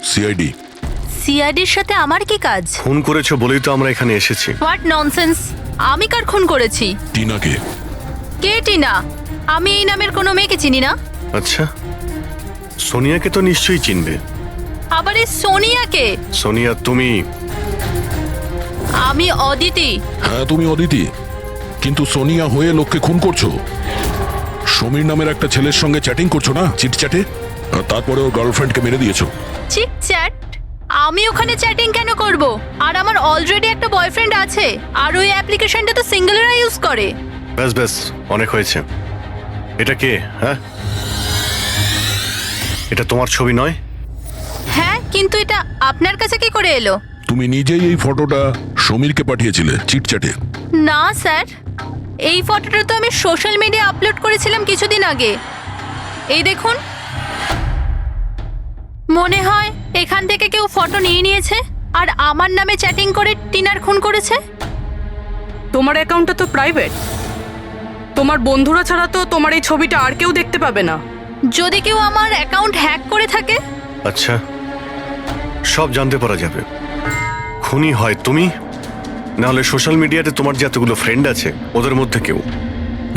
সিআইডি। সিআইডির সাথে আমার কি কাজ? খুন করেছো বলেই তো আমরা এখানে এসেছি। What nonsense! আমি কার খুন করেছি? টিনাকে। কে টিনা? আমি এই নামের কোনো মেয়েকে চিনি না। আচ্ছা, সোনিয়াকে তো নিশ্চয়ই চিনবে। আবার এই সোনিয়াকে? সোনিয়া তুমি? আমি অদিতি। হ্যাঁ তুমি অদিতি, কিন্তু সোনিয়া হয়ে লোককে খুন করছো। সমীর নামের একটা ছেলের সঙ্গে চ্যাটিং করছো না, চিটচ্যাটে, আর তারপরে ওর গার্লফ্রেন্ডকে মেরে দিয়েছো। চিটচ্যাট? আমি ওখানে চ্যাটিং কেন করব? আর আমার অলরেডি একটা বয়ফ্রেন্ড আছে, আর ওই অ্যাপ্লিকেশনটা তো সিঙ্গেলরা ইউজ করে। ব্যাস ব্যাস, অনেক হয়েছে। এটা কে? হ্যাঁ, এটা তোমার ছবি নয়? হ্যাঁ, কিন্তু এটা আপনার কাছে কি করে এলো? তুমি নিজেই এই ফটোটা সমীরকে পাঠিয়েছিলে চিটচ্যাটে। না স্যার, এই ফটোটা তো আমি সোশ্যাল মিডিয়া আপলোড করেছিলাম কিছুদিন আগে। এই দেখুন, মনে হয় এখান থেকে কেউ ফটো নিয়ে নিয়েছে আর আমার নামে চ্যাটিং করে টিনার খুন করেছে। তোমার অ্যাকাউন্টটা তো প্রাইভেট, তোমার বন্ধুরা ছাড়া তো তোমার এই ছবিটা আর কেউ দেখতে পাবে না। যদি কেউ আমার অ্যাকাউন্ট হ্যাক করে থাকে? আচ্ছা, সব জানতে পারা যাবে। খুনি হয় তুমি, নাহলে সোশ্যাল মিডিয়াতে তোমার যে এতগুলো ফ্রেন্ড আছে ওদের মধ্যে কেউ।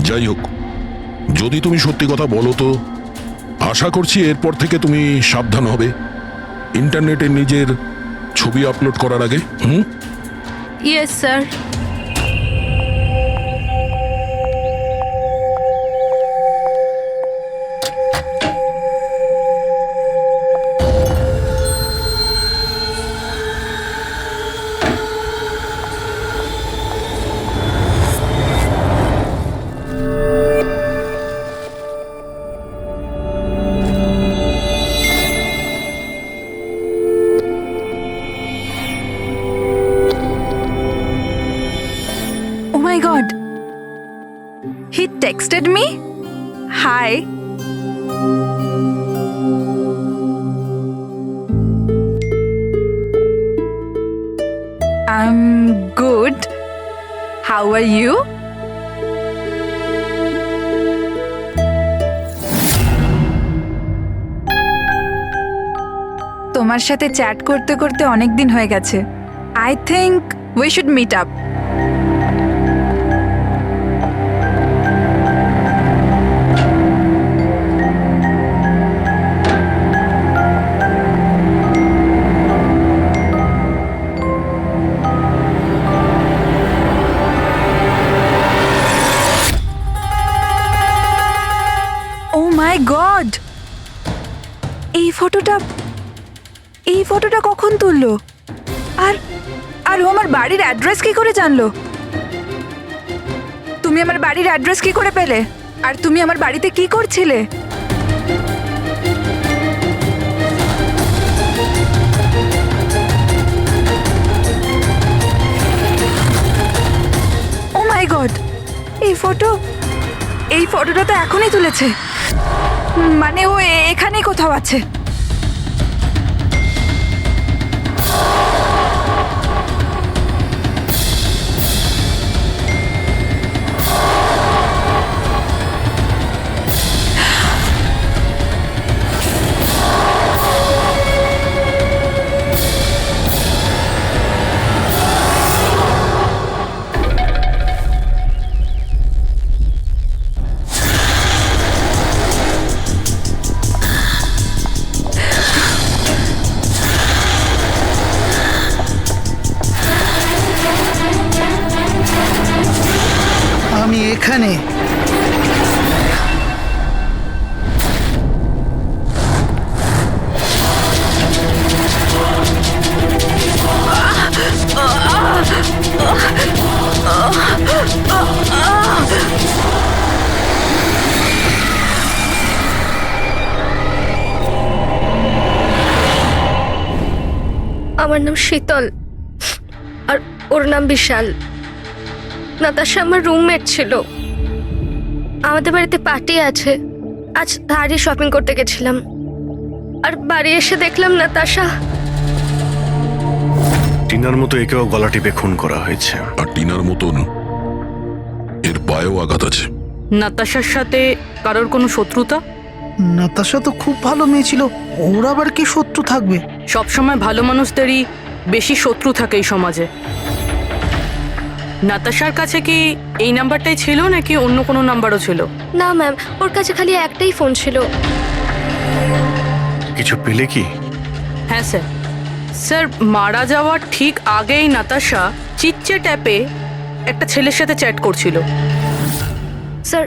যাই হোক, যদি তুমি সত্যি কথা বলো তো আশা করছি এরপর থেকে তুমি সাবধান হবে ইন্টারনেটে নিজের ছবি আপলোড করার আগে। Yes sir. He texted me. Hi. I'm good. How are you? তোমার সাথে চ্যাট করতে করতে অনেক দিন হয়ে গেছে। I think we should meet up. Oh my God! এই ফটোটা কখন তুললো? আর ও আমার বাড়ির অ্যাড্রেস কি করে জানলো? তুমি আমার বাড়ির অ্যাড্রেস কি করে পেলে? আর তুমি আমার বাড়িতে কি করছিলে? ও মাই গড! এই ফটোটা তো এখনই তুলেছে। মানে ও এখানেই কোথাও আছে। আমি এখানে। আমার নাম শীতল আর ওর নাম বিশাল। নাতাশা আমার রুমমেট ছিল। আমাদের বাড়িতে পার্টি আছে, আজ ধারে শপিং করতে গেছিলাম আর বাড়ি এসে দেখলাম নাতাশা। টিনার মতো একেও গলা টিপে খুন করা হয়েছে। আর টিনার মতন এর পায়েও আঘাত আছে। নাতাশার সাথে কারোর কোনো শত্রুতা? নাতাশা তো খুব ভালো মেয়ে ছিল, ওর আবার কি শত্রু থাকবে? সবসময় ভালো মানুষদেরই বেশি শত্রু থাকে এই সমাজে। নাতাশার কাছে কি এই নাম্বারটাই ছিল নাকি অন্য কোনো নাম্বারও ছিল? না ম্যাম, ওর কাছে খালি একটাই ফোন ছিল। কিছু পেলে কি? হ্যাঁ স্যার। স্যার, মারা যাওয়ার ঠিক আগেই নাতাশা চিটচ্যাট অ্যাপে একটা ছেলের সাথে চ্যাট করছিল। স্যার,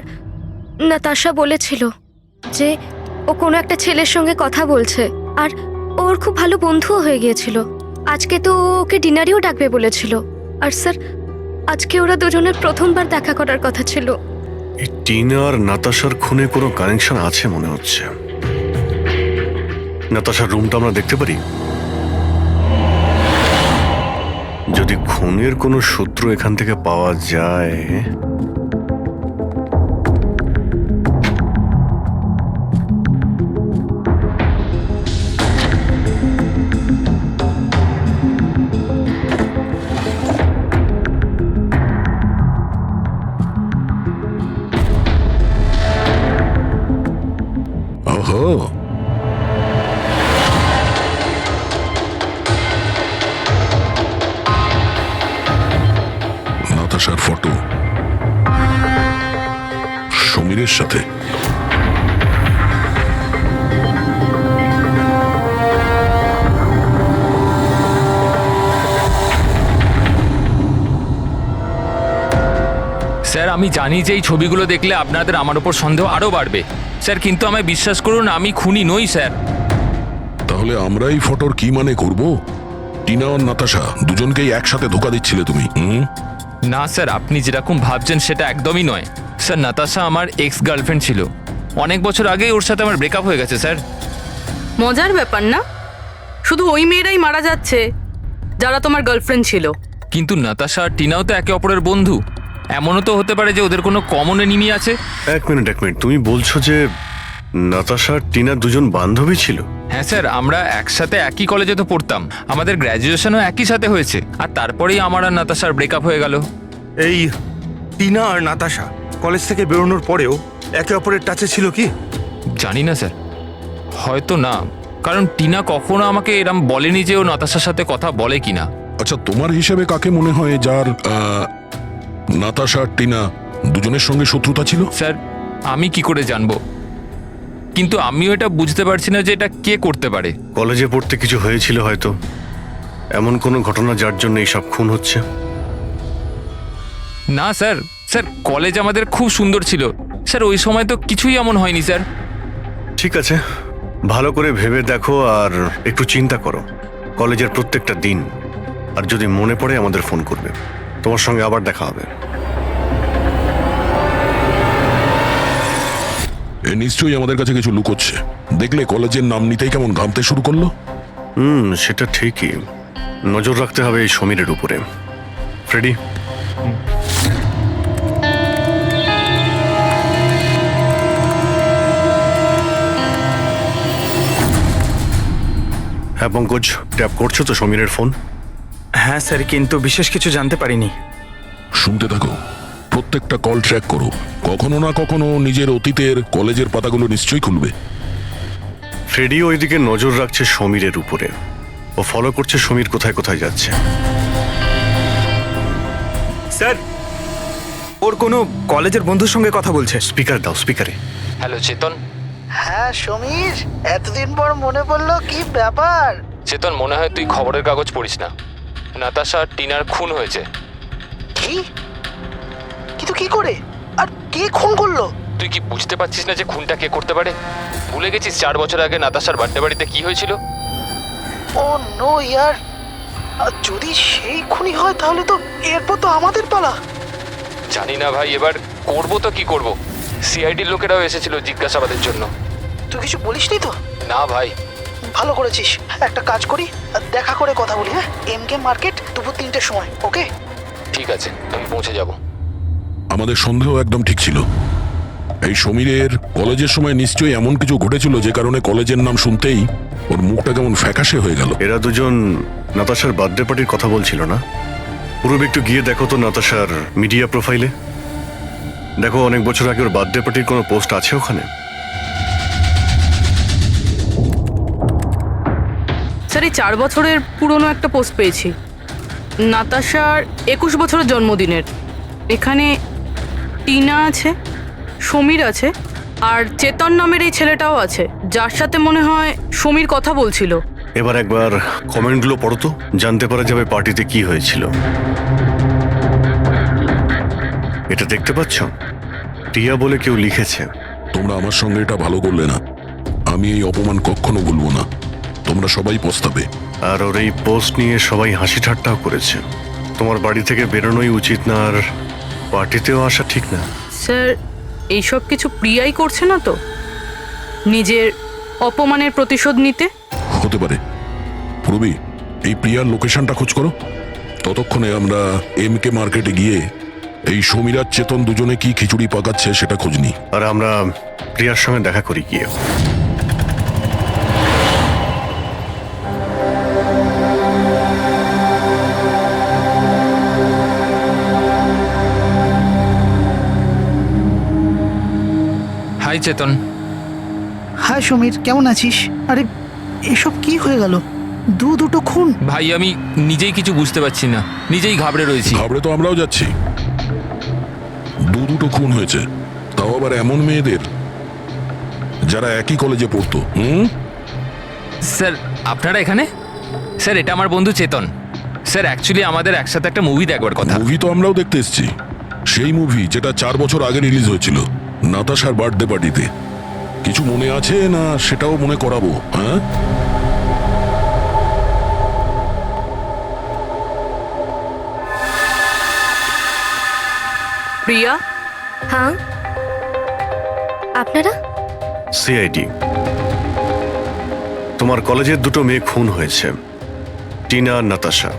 নাতাশা বলেছিল যে ও কোনো একটা ছেলের সঙ্গে কথা বলছে আর ওর খুব ভালো বন্ধুও হয়ে গিয়েছিল। আজকে তো ওকে ডিনারেও ডাকবে বলেছিল। আর স্যার, আজকে ওরা দুজনের প্রথমবার দেখা করার কথা ছিল। এই টিনা আর নাতাশার খুনে কোনো কানেকশন আছে মনে হচ্ছে। নাতাশার রুমটা আমরা দেখতে পারি? যদি খুনের কোনো সূত্র এখান থেকে পাওয়া যায়। নাতাশার ফটো সমীরের সাথে। স্যার, আমি জানি যে এই ছবিগুলো দেখলে আপনাদের আমার উপর সন্দেহ আরও বাড়বে স্যার, কিন্তু আমায় বিশ্বাস করুন, আমি খুনি নই স্যার। তাহলে আমরা এই ফটোর কি মানে করব? টিনা আর নাতাশা দুজনকেই একসাথে ধোকা দিচ্ছিলে তুমি? না স্যার, আপনি যেরকম ভাবছেন সেটা একদমই নয় স্যার। নাতাশা আমার এক্স গার্লফ্রেন্ড ছিল। অনেক বছর আগেই ওর সাথে আমার ব্রেকআপ হয়ে গেছে স্যার। মজার ব্যাপার না? শুধু ওই মেয়েরাই মারা যাচ্ছে যারা তোমার গার্লফ্রেন্ড ছিল। কিন্তু নাতাশা আর টিনাও তো একে অপরের বন্ধু। এমনও তো হতে পারে যে ওদের কোনো কমন এনিমি আছে। এক মিনিট তুমি বলছো যে নাতাশা আর টিনা দুজন বান্ধবী ছিল? হ্যাঁ স্যার, আমরা একসাথে একই কলেজে তো পড়তাম, আমাদের গ্র্যাজুয়েশনও একই সাথে হয়েছে, আর তারপরেই আমার আর নাতাশার ব্রেকআপ হয়ে গেল। এই টিনা আর নাতাশা কলেজ থেকে বেরোনোর পরেও একে অপরের টাচে ছিল কি? জানি না স্যার, হয়তো না, কারণ টিনা কখনো আমাকে এরম বলেনি যে ও নাতাশার সাথে কথা বলে কিনা। আচ্ছা, তোমার হিসেবে কাকে মনে হয় যার নাতাশা আর টিনা দুজনের সঙ্গে শত্রুতা ছিল? স্যার আমি কি করে জানবো, কিন্তু আমিও এটা বুঝতে পারছি না যে এটা কে করতে পারে। কলেজে পড়তে কিছু হয়েছিল হয়তো, এমন কোনো ঘটনা যার জন্য এইসব খুন হচ্ছে। না স্যার, স্যার কলেজ আমাদের খুব সুন্দর ছিল স্যার, ওই সময় তো কিছুই এমন হয়নি স্যার। ঠিক আছে, ভালো করে ভেবে দেখো আর একটু চিন্তা করো কলেজের প্রত্যেকটা দিন, আর যদি মনে পড়ে আমাদের ফোন করবে। তোমার সঙ্গে আবার দেখা হবে। এ নিশ্চয়ই আমাদের কাছে কিছু লুকোচ্ছে। দেখলে কলেজের নাম নিতেই কেমন ঘামতে শুরু করলো। সেটা ঠিকই, নজর রাখতে হবে এই সমীরের উপরে। ফ্রেডি, হ্যাঁ পঙ্কজ, ট্যাপ করছো তো সমীরের ফোন? হ্যাঁ স্যার, কিন্তু বিশেষ কিছু জানতে পারিনি। শুনতে থাকো, প্রত্যেকটা কল ট্র্যাক করো, কখনো না কখনো নিজের অতীতের কলেজের পাতাগুলো নিশ্চয়ই খুলবে। ফ্রেডি ওইদিকে নজর রাখছে সমীরের উপরে, ও ফলো করছে সমীর কোথায় কোথায় যাচ্ছে। স্যার, ওর কোনো কলেজের বন্ধুর সঙ্গে কথা বলছে। স্পিকার দাও, স্পিকারে। হ্যালো চেতন। হ্যাঁ সমীর, এতদিন পর মনে পড়লো, কি ব্যাপার? চেতন, মনে হয় তুই খবরের কাগজ পড়িস না, নাতাশা আর টিনার খুন হয়েছে। কি? কিন্তু কি করে, আর কে খুন করলো? তুই কি বুঝতে পারছিস না যে খুনটা কে করতে পারে? ভুলে গেছিস 4 বছর আগে নাতাশার বার্থডে বাড়িতে কি হয়েছিল? ও নো ইয়ার, যদি সেই খুনি হয় তাহলে তো এরপর তো আমাদের পালা। জানি না ভাই, এবার করবো তো কি করব। সিআইডির লোকেরাও এসেছিল জিজ্ঞাসাবাদের জন্য। তুই কিছু বলিসনি তো? না ভাই। ভালো করেছিস, একটা কাজ করি, দেখা করে কথা বলি। হ্যাঁ, এমকে মার্কেট দুপুর 3টের সময়, ওকে? ঠিক আছে, আমি পৌঁছে যাব। আমাদের সন্দেহ একদম ঠিক ছিল। এই সমীরের কলেজের সময় নিশ্চয়ই এমন কিছু ঘটেছিল যে কারণে কলেজের নাম শুনতেই ওর মুখটা কেমন ফ্যাকাশে হয়ে গেল। এরা দুজন নাতাশার বার্থডে পার্টির কথা বলছিল না? পুরো একটু গিয়ে দেখো তো নাতাশার মিডিয়া প্রোফাইলে, দেখো অনেক বছর আগে ওর বার্থডে পার্টির কোনো পোস্ট আছে ওখানে? স্যার, এই 4 বছরের পুরনো একটা পোস্ট পেয়েছি, নাতাশার 21 বছরের জন্মদিনের। এখানে টিনা আছে, সমীর আছে, আর চেতন নামের এই ছেলেটাও আছে, যার সাথে মনে হয় সমীর কথা বলছিল। এবার একবার কমেন্টগুলো পড়ো তো, জানতে পারা যাবে পার্টিতে কি হয়েছিল। এটা দেখতে পাচ্ছ? টিয়া বলে কেউ লিখেছে। তোমরা আমার সঙ্গে এটা ভালো করলে না, আমি এই অপমান কখনো ভুলবো না, তোমরা সবাই পস্তাবে। আর ওর এই পোস্ট নিয়ে সবাই হাসি ঠাট্টাও করেছে। তোমার বাড়ি থেকে বেরোনোই উচিত না, আর পার্টিতেও আসা ঠিক না। স্যার, এইসব কিছু প্রিয়াই করছে না তো, নিজের অপমানের প্রতিশোধ নিতে? হতে পারে। পূর্বী, এই প্রিয়ার লোকেশনটা খোঁজ করো, ততক্ষণে আমরা এমকে মার্কেটে গিয়ে এই সমীর আর চেতন দুজনে কি খিচুড়ি পাকাচ্ছে সেটা খোঁজ নিই। আর আমরা প্রিয়ার সঙ্গে দেখা করি গিয়ে। হাই চেতন। হাই সমীর, কেমন আছিস? আরে এসব কি হয়ে গেল? দুটো খুন। ভাই আমি নিজেই কিছু বুঝতে পারছি না, নিজেই ঘাবড়ে রয়েছি। ঘাবড়ে তো আমরাও যাচ্ছি। দুটো খুন হয়েছে, তাও আবার এমন মেয়েদের যারা একই কলেজে পড়তো। স্যার আপনারা এখানে? স্যার এটা আমার বন্ধু চেতন। স্যার অ্যাকচুয়ালি আমাদের একসাথে একটা মুভি দেখবার কথা। মুভি তো আমরাও দেখতে এসেছি, সেই মুভি যেটা 4 বছর আগে রিলিজ হয়েছিল নাতাশার বার্থডে পার্টিতে। কিছু মনে আছে না সেটাও মনে করাবো? হ্যাঁ, প্রিয়া। হ্যাঁ, আপনারা? সিআইডি। তোমার কলেজের দুটো মেয়ে খুন হয়েছে, টিনা আর নাতাশা।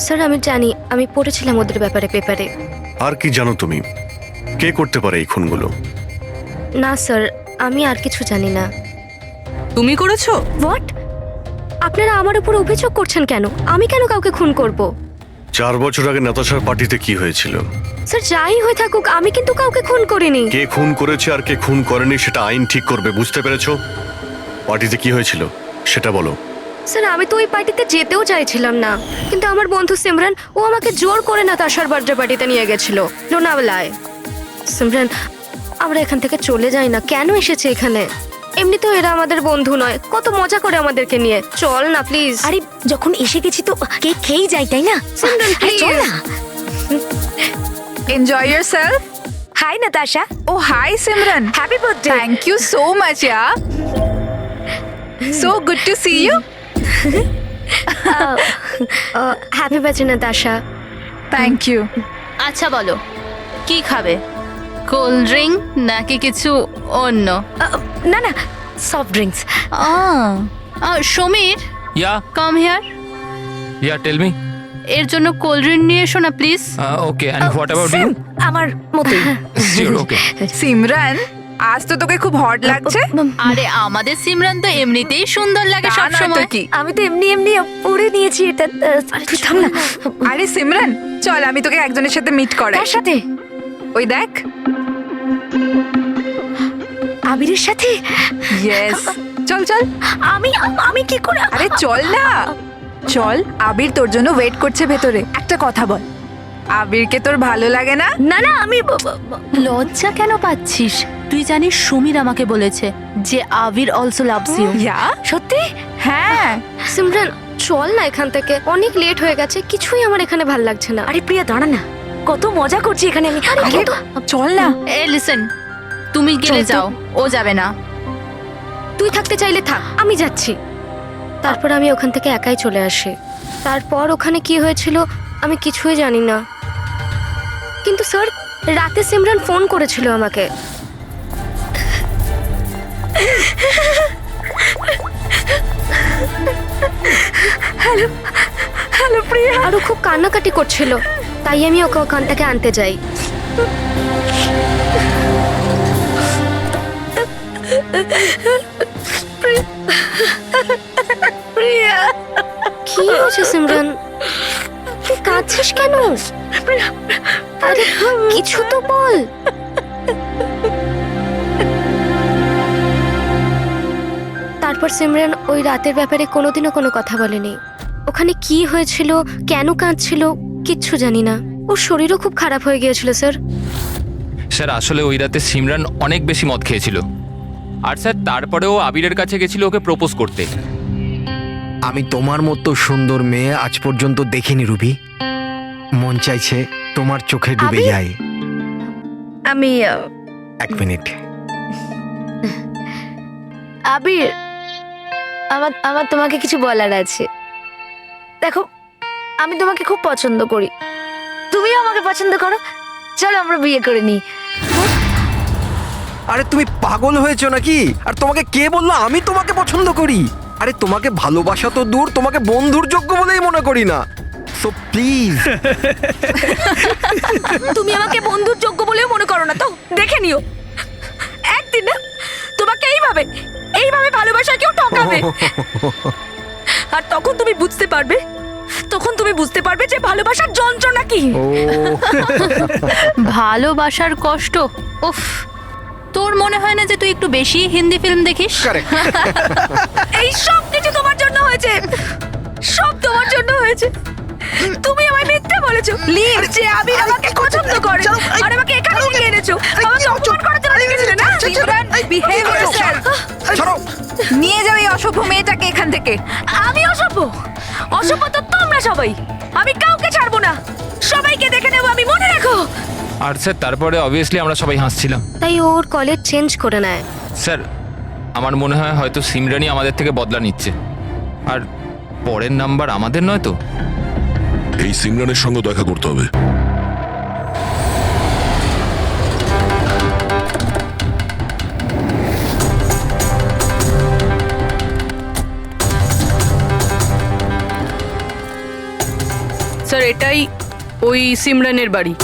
স্যার আমি জানি, আমি পড়েছিলাম ওদের ব্যাপারে পেপারে। আর কি জানো তুমি কে করতে পারে এই খুনগুলো? না স্যার, আমি আর কিছু জানি না। তুমি করেছো? হোয়াট? আপনারা আমার উপর অভিযোগ করছেন কেন? আমি কেন কাউকে খুন করব? 4 বছর আগে নাতাশার পার্টিতে কি হয়েছিল? স্যার, যাই হয়ে থাকুক, আমি কিন্তু কাউকে খুন করিনি। কে খুন করেছে আর কে খুন করেনি সেটা আইন ঠিক করবে, বুঝতে পেরেছো? পার্টিতে কি হয়েছিল সেটা বলো। স্যার, আমি তো ওই পার্টিতে যেতেও চাইছিলাম না, কিন্তু আমার বন্ধু সিমরান ও আমাকে জোর করে নাতাশার বার্থডে পার্টিতে নিয়ে গেছিল লোনাওয়ালায়। সিমরান, আমরা এখান থেকে চলে যাই না? কেন এসেছে এখানে? এমনিতেও এরা আমাদের বন্ধু নয়, কত মজা করে আমাদেরকে নিয়ে। চল না প্লিজ। আরে যখন এসে গেছি তো কেক খেয়েই যাই, তাই না? সিমরান আরে চল না। Enjoy yourself. Hi Natasha. Oh, hi Simran. Happy birthday. Thank you so much, yeah. So good to see you. Happy birthday Natasha. Thank you. আচ্ছা বলো, কি খাবে? কোল্ড ড্রিঙ্ক নাকি কিছু অন্য? না না, soft drinks. Sameer, ya come here. Ya tell me. এর জন্য কোল্ড ড্রিঙ্ক নিয়ে এসো না please. Okay, and what about you? আমার মতই। শিওর, ওকে। সিমরান, আজ তো তোকে খুব হট লাগছে। আরে আমাদের সিমরান তো এমনিতেই সুন্দর লাগে সব সময়। কি আমি তো এমনি এমনি পরে নিয়েছি এটা। তুই থাম না। আরে সিমরান, চল আমি তোকে একজনের সাথে মিট করাই। কার সাথে? ওই দেখ, আবিরের সাথে। ইয়েস, চল চল। আমি কি করে? আরে চল না, চল। আবির তোর জন্য ওয়েট করছে ভেতরে। একটা কথা বল, আবিরকে তোর ভালো লাগে না? না না, আমি লজ্জা কেন পাচ্ছিস? তুই জানিস সমীর আমাকে বলেছে যে আবির অলসো লাভস ইউ। ইয়া, সত্যি? হ্যাঁ। সিমরান, চল না এখান থেকে, অনেক লেট হয়ে গেছে, কিছুই আমার এখানে ভাল লাগছে না। আরে প্রিয়া দাঁড়া না, কত মজা করছি এখানে আমি। আরে চল না। এ লিসেন, তুমি গেলে যাও, ও যাবে না। তুই থাকতে চাইলে থাক, আমি যাচ্ছি। তারপর আমি ওখান থেকে একাই চলে আসি। তারপর ওখানে কি হয়েছিল আমি কিছুই জানি না, কিন্তু স্যার রাতে সিমরান ফোন করেছিল আমাকে। হ্যালো হ্যালো প্রিয়া। আরও খুব কান্নাকাটি করছিল, তাই আমি ওকে ওখান থেকে আনতে যাই। প্রিয়া, কি হয়েছে সিমরান? তুই কাঁদছিস কেন? আরে কিছু তো বল। তারপর সিমরান ওই রাতের ব্যাপারে কোনোদিনও কোনো কথা বলেনি। ওখানে কি হয়েছিল, কেন কাঁদছিল, কিচ্ছু জানি না। ওর শরীরও খুব খারাপ হয়ে গিয়েছিল স্যার। স্যার আসলে ওই রাতে সিমরান অনেক বেশি মদ খেয়েছিল, আর স্যার তারপরেও আবিরের কাছে গেছিল ওকে প্রপোজ করতে। আমি তোমার মতো সুন্দর মেয়ে আজ পর্যন্ত দেখিনি রুবি। মন চাইছে তোমার চোখে ডুবে যাই। আমি 1 মিনিট। আবির, আমার তোমাকে কিছু বলার আছে। দেখো, আমি তোমাকে খুব পছন্দ করি, তুমিও আমাকে পছন্দ করো। চলো আমরা বিয়ে করে নিই। আরে তুমি পাগল হয়েছো নাকি? আর তোমাকে কে বললো আমি তোমাকে পছন্দ করি? আরে তোমাকে ভালোবাসা তো দূর, তোমাকে বন্ধুর যোগ্য বলেই মনে করি না। So please. তুমি আমাকে বন্ধুর যোগ্য বলেও মনে করো না তো? দেখে নিও, একদিন না তোমাকে এইভাবে ভালোবাসা কেউ ঠকাবে, আর তখন তুমি বুঝতে পারবে যে ভালোবাসার যন্ত্রণা কি। ভালোবাসার কষ্ট। উফ, তোর মনে হয় না যে তুই একটু বেশি হিন্দি ফিল্ম দেখিস? এই সব কিছু তোমার জন্য হয়েছে, সব তোমার জন্য হয়েছে। তুমি আমায় মিথ্যা বলেছো, লিভ যে আবির আমাকে পছন্দ করে, আর আমাকে এখানে নিয়ে এনেছো। আমাকে অপমান করার জন্য লিখেছিলে না? Simran, behave yourself. ছাড়ো। নিয়ে যাও এই অসভ্য মেয়েটাকে এখান থেকে। আমি অসভ্য? অসভ্য তো তোমরা সবাই। আমি কাউকে ছাড়বো না, সবাইকে দেখে নেবো আমি, মনে রাখো। আর স্যার তারপরে অবভিয়াসলি আমরা সবাই হাসছিলাম। তাই ওর কলেজ চেঞ্জ করে নেয়। স্যার আমার মনে হয় হয়তো সিমরানই আমাদের থেকে বদলা নিচ্ছে, আর পরের নাম্বার আমাদের নয় তো। এই সিমরানের সঙ্গে দেখা করতে হবে। স্যার এটাই ওই সিমরানের বাড়ি।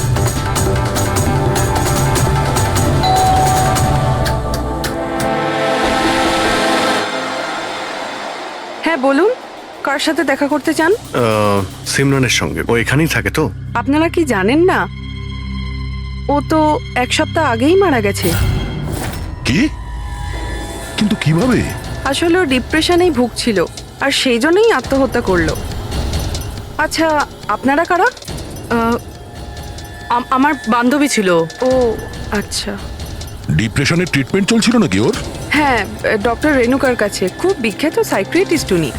হ্যাঁ বলুন, কার সাথে দেখা করতে চান? সিমরানের সঙ্গে। ও এখানেই থাকে তো? আপনারা কি জানেন না, ও তো 1 সপ্তাহ আগেই মারা গেছে। কি? কিন্তু কিভাবে? আসলে ও ডিপ্রেশনেই ভুগছিল, আর সেই জন্যই আত্মহত্যা করলো। আচ্ছা, আপনারা কারা? আমার বান্ধবী ছিল। ও আচ্ছা। ডিপ্রেশনের ট্রিটমেন্ট চলছিল নাকি ওর? হ্যাঁ, ডক্টর রেণুকার কাছে। খুব বিখ্যাত সাইকিয়াট্রিস্ট উনি।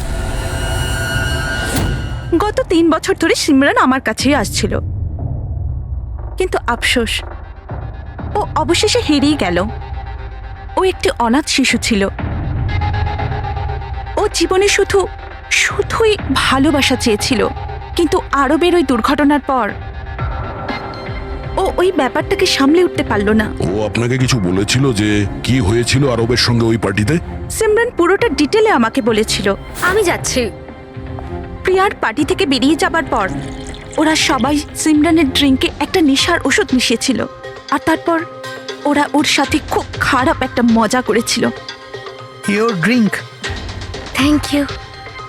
গত 3 বছর ধরে সিমরান আমার কাছেই আসছিল, কিন্তু আফসোস ও অবশেষে হেরিয়ে গেল। ও একটি অনাথ শিশু ছিল। ও জীবনে শুধুই ভালোবাসা চেয়েছিল, কিন্তু আরবের ওই দুর্ঘটনার পর ও ওই ব্যাপারটাকে সামলে উঠতে পারলো না। ও আপনাকে কিছু বলেছিল যে কি হয়েছিল আরবের সঙ্গে ওই পার্টিতে? সিমরান পুরোটা ডিটেলে আমাকে বলেছিল। আমি যাচ্ছি। প্রিয়ার পার্টি থেকে বেরিয়ে যাবার পর ওরা সবাই সিমরানের ড্রিঙ্কে একটা নেশার ওষুধ মিশিয়েছিল, আর তারপর ওরা ওর সাথে খুব খারাপ একটা মজা করেছিল। Your drink. Thank you.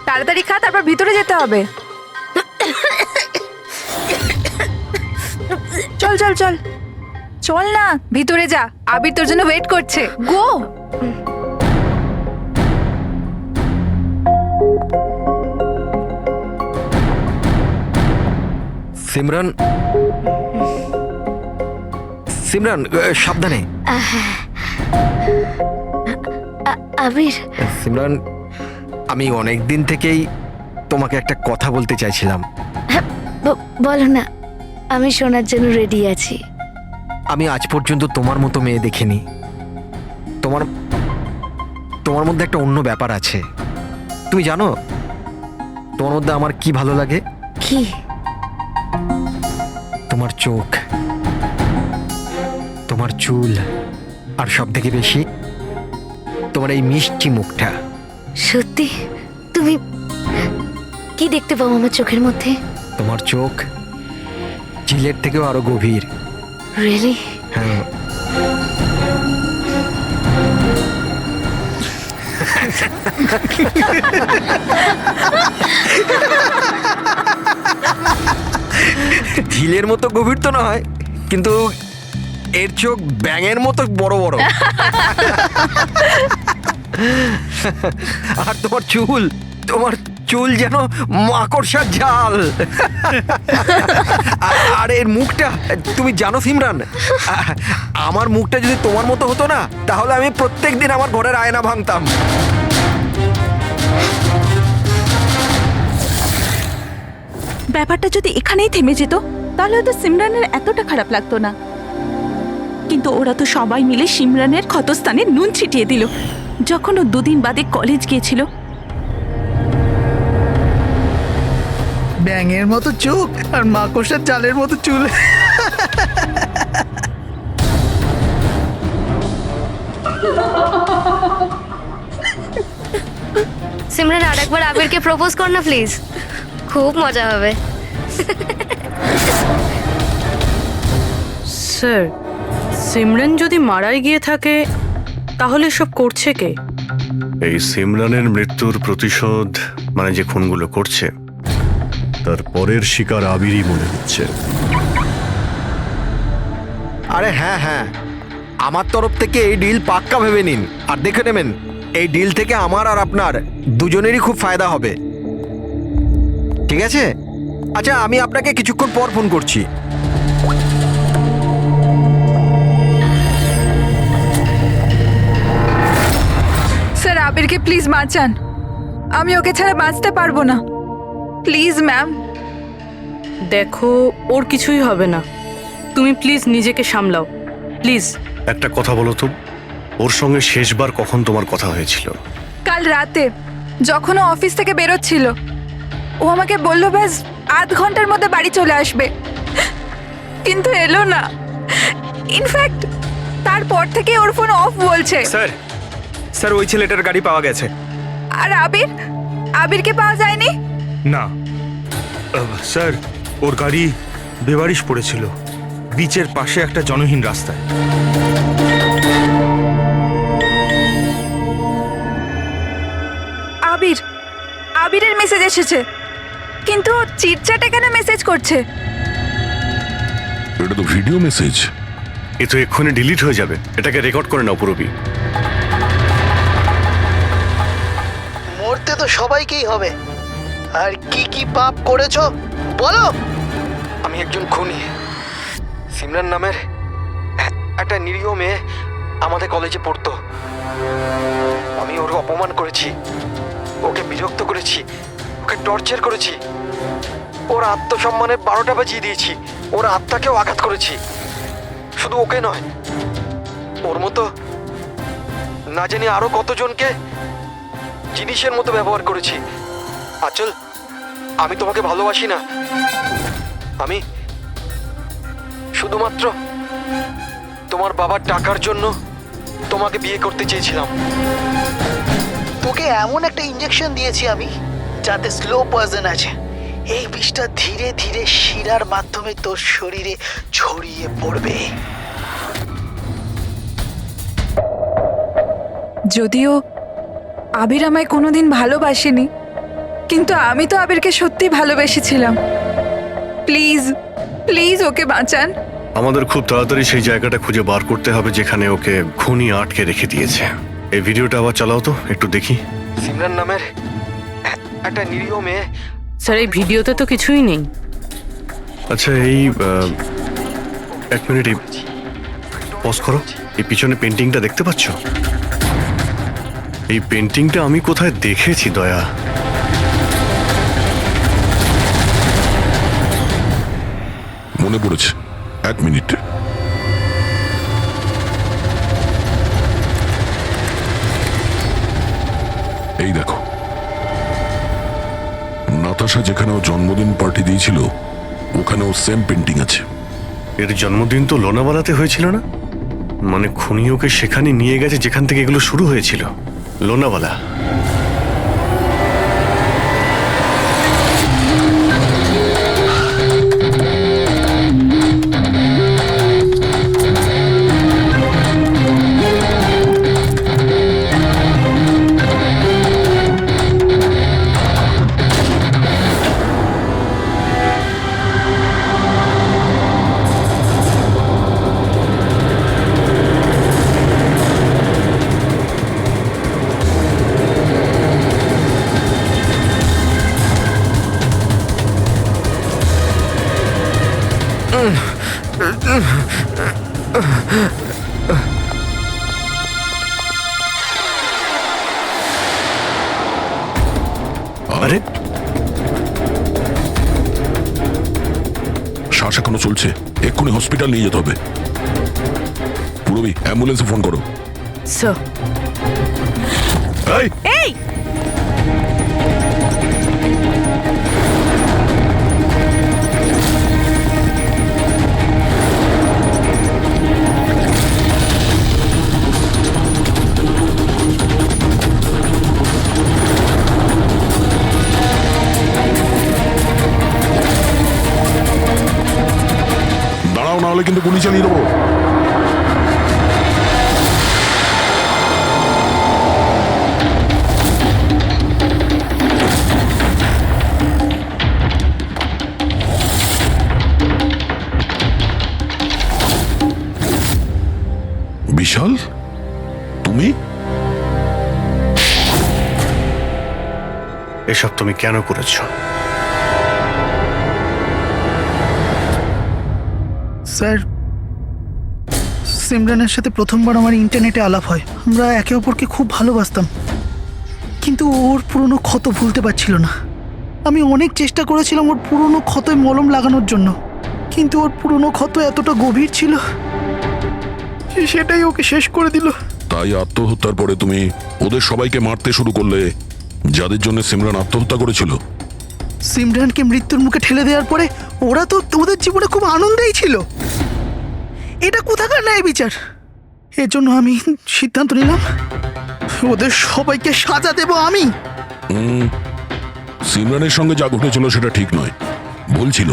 তাড়াতাড়ি খা, তারপর ভিতরে যেতে হবে। চল চল চল চল না, ভিতরে যা, আবির তোর জন্য ওয়েট করছে। গো। সিমরান, সিমরান সাবধানে। আবির। সিমরান, আমি অনেক দিন থেকেই তোমাকে একটা কথা বলতে চাইছিলাম। বলো না, আমি শোনার জন্য রেডি আছি। আমি আজ পর্যন্ত তোমার মতো মেয়ে দেখিনি। তোমার মধ্যে একটা অন্য ব্যাপার আছে। তুমি জানো তোমার মধ্যে আমার কি ভালো লাগে? কি? তোমার চোখ, তোমার চুল, আর সব থেকে বেশি তোমার এই মিষ্টি মুখটা। সত্যি? তুমি কি দেখতে পাও আমার চোখের মধ্যে? তোমার চোখ ঝিলের থেকেও আরো গভীর। রিয়েলি? হ্যাঁ। ঝিলের মতো গভীর তো নয়, কিন্তু এর চোখ ব্যাঙের মতো বড় বড়। আর তোমার চুল যেন মাকড়সার জাল। আর এর মুখটা, তুমি জানো সিমরান, আমার মুখটা যদি তোমার মতো হতো না, তাহলে আমি প্রত্যেকদিন আমার ঘরের আয়না ভাঙতাম। ব্যাপারটা যদি এখানেই থেমে যেত, তাহলে হয়তো সিমরানের এতটা খারাপ লাগতো না। কিন্তু ওরা তো সবাই মিলে সিমরানের ক্ষতস্থানে নুন ছিটিয়ে দিল। যখন ও 2 দিন বাদে কলেজ গিয়েছিল। ব্যাঙের মতো চোখ আর মাকড়সার জালের মতো চুল। সিমরান, আরেকবার আবিরকে প্রপোজ কর না প্লিজ, খুব মজা হবে। স্যার, সিমরান যদি মারাই গিয়ে থাকে, তাহলে সব করছে কে? এই সিমরানের মৃত্যুর প্রতিশোধ, মানে যে খুনগুলো করছে, তার পরের শিকার আবিরই মনে হচ্ছে। আরে হ্যাঁ হ্যাঁ, আমার তরফ থেকে এই ডিল পাক্কা ভেবে নিন। আর দেখে নেবেন, এই ডিল থেকে আমার আর আপনার দুজনেরই খুব ফায়দা হবে। ঠিক আছে? আচ্ছা, আমি আপনাকে কিছুক্ষণ পর ফোন করছি। স্যার, আবিরকে প্লিজ বাঁচান, আমি ওকে ছাড়া বাঁচতে পারবো না। Please ma'am. দেখো, ওর কিছুই হবে না, তুমি প্লিজ নিজেকে সামলাও, প্লিজ। একটা কথা বলো তো, ওর সঙ্গে শেষবার কখন তোমার কথা হয়েছিল? কাল রাতে, যখন ও অফিস থেকে বেরোচ্ছিল। ও আমাকে বলল ব্যাস আধ ঘন্টার মধ্যে বাড়ি চলে আসবে, কিন্তু এলো না। ইনফ্যাক্ট তারপর থেকে ওর ফোন অফ বলছে। স্যার, ওই ছেলেটার গাড়ি পাওয়া গেছে। আর আবিরকে পাওয়া যায়নি? না স্যার, ওর গাড়ি বেবারিশ পড়েছিল বিচের পাশে একটা জনহীন রাস্তায়। আবির, এসেছে, কিন্তু চিটচ্যাটে কেন মেসেজ করছে? এটা তো ভিডিও মেসেজ। এ তো এক্ষুনি ডিলিট হয়ে যাবে। এটাকে রেকর্ড করে নাও পুরবি। মরতে তো সবাইকেই হবে। আর কি কি পাপ করেছো বলো। আমি একজন খুনি। সিমরান নামের একটা নিরীহ মেয়ে আমাদের কলেজে পড়তো। আমি ওর অপমান করেছি, ওকে বিরক্ত করেছি, ওকে টর্চার করেছি, ওর আত্মসম্মানের 12টা বাজিয়ে দিয়েছি, ওর আত্মাকেও আঘাত করেছি। শুধু ওকে নয়, ওর মতো না জানি আরো কতজনকে জিনিসের মতো ব্যবহার করেছি। আচল, আমি তোমাকে ভালোবাসি না। আমি শুধুমাত্র তোমার বাবার টাকার জন্য তোমাকে বিয়ে করতে চেয়েছিলাম। তোকে এমন একটা ইঞ্জেকশন দিয়েছি আমি, যাতে স্লো পয়জন আছে। এই বিষটা ধীরে ধীরে শিরার মাধ্যমে তোর শরীরে ছড়িয়ে পড়বে। যদিও আবির আমায় কোনোদিন ভালোবাসেনি, কিন্তু আমি তো আবিরকে সত্যি ভালোবেসেছিলাম। প্লিজ প্লিজ ওকে বাঁচান। আমাদের খুব তাড়াতাড়ি সেই জায়গাটা খুঁজে বার করতে হবে যেখানে ওকে খুনি আটকে রেখে দিয়েছে। এই ভিডিওটা আবার চালাও তো, একটু দেখি। সিমরান নামের একটা নিরীহ মেয়ে। স্যার এই ভিডিওতে তো কিছুই নেই। আচ্ছা, এই 1 মিনিট পজ করো। এই পিছনে পেন্টিংটা দেখতে পাচ্ছ? এই পেন্টিংটা আমি কোথায় দেখেছি দয়া। মনে পড়েছে, 1 মিনিট। এই দেখো, নাতাশা যেখানে ও জন্মদিন পার্টি দিয়েছিল ওখানেও সেম পেন্টিং আছে। এর জন্মদিন তো লোনাওয়ালাতে হয়েছিল না? মানে খুনি ওকে সেখানে নিয়ে গেছে যেখান থেকে এগুলো শুরু হয়েছিল, লোনাওয়ালা। আরে শ্বাস এখনো চলছে, এক্ষুনি হসপিটাল নিয়ে যেতে হবে। পুরবি, অ্যাম্বুলেন্সে ফোন করো। স্যার। এই এই দাঁড়াও, না হলে কিন্তু গুলি চালিয়ে দেবো। বিশাল, তুমি? এসব তুমি কেন করেছো? স্যার, সিমরানের সাথে প্রথমবার আমার ইন্টারনেটে আলাপ হয়। আমরা একে অপরকে খুব ভালোবাসতাম, কিন্তু ওর পুরনো ক্ষত ভুলতে পারছিল না। আমি অনেক চেষ্টা করেছিলাম ওর পুরনো ক্ষতয় মলম লাগানোর জন্য, কিন্তু ওর পুরনো ক্ষত এতটা গভীর ছিল, সেটাই ওকে শেষ করে দিল। তাই আত্মহত্যার পরে তুমি ওদের সবাইকে মারতে শুরু করলে, যাদের জন্য সিমরান আত্মহত্যা করেছিল। সিমরানকে মৃত্যুর মুখে ঠেলে দেওয়ার পরে ওরা তো ওদের জীবনে খুব আনন্দেই ছিল। এটা কোথাকার ন্যায় বিচার? এর জন্য আমি সিদ্ধান্ত নিলাম ওদের সবাইকে সাজা দেব আমি। সিমরানের সঙ্গে যা ঘটেছিল সেটা ঠিক নয়, ভুল ছিল।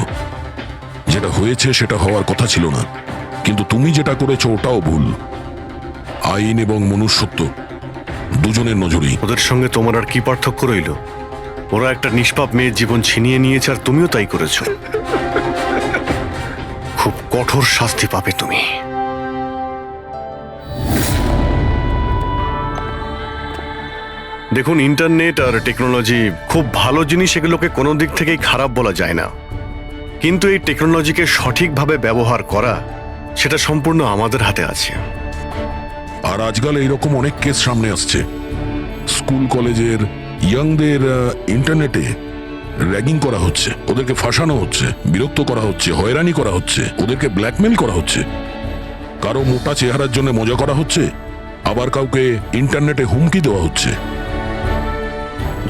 যেটা হয়েছে সেটা হওয়ার কথা ছিল না, কিন্তু তুমি যেটা করেছো ওটাও ভুল। আইন এবং মনুষ্যত্ব দুজনের নজরেই। ওদের সঙ্গে তোমার আর কি পার্থক্য রইল? ওরা একটা নিষ্পাপ মেয়ের জীবন ছিনিয়ে নিয়েছে আর তুমিও তাই করেছো। খুব কঠোর শাস্তি পাবে তুমি। দেখুন, ইন্টারনেট আর টেকনোলজি খুব ভালো জিনিস, এগুলোকে কোনো দিক থেকেই খারাপ বলা যায় না, কিন্তু এই টেকনোলজিকে সঠিকভাবে ব্যবহার করা সেটা সম্পূর্ণ আমাদের হাতে আছে। আর আজকাল এইরকম অনেক কেস সামনে আসছে। স্কুল কলেজের ইয়াংদের ইন্টারনেটে র্যাগিং করা হচ্ছে, ওদেরকে ফাঁসানো হচ্ছে, বিরক্ত করা হচ্ছে, হয়রানি করা হচ্ছে, ওদেরকে ব্ল্যাকমেল করা হচ্ছে। কারো মোটা চেহারার জন্য মজা করা হচ্ছে, আবার কাউকে ইন্টারনেটে হুমকি দেওয়া হচ্ছে।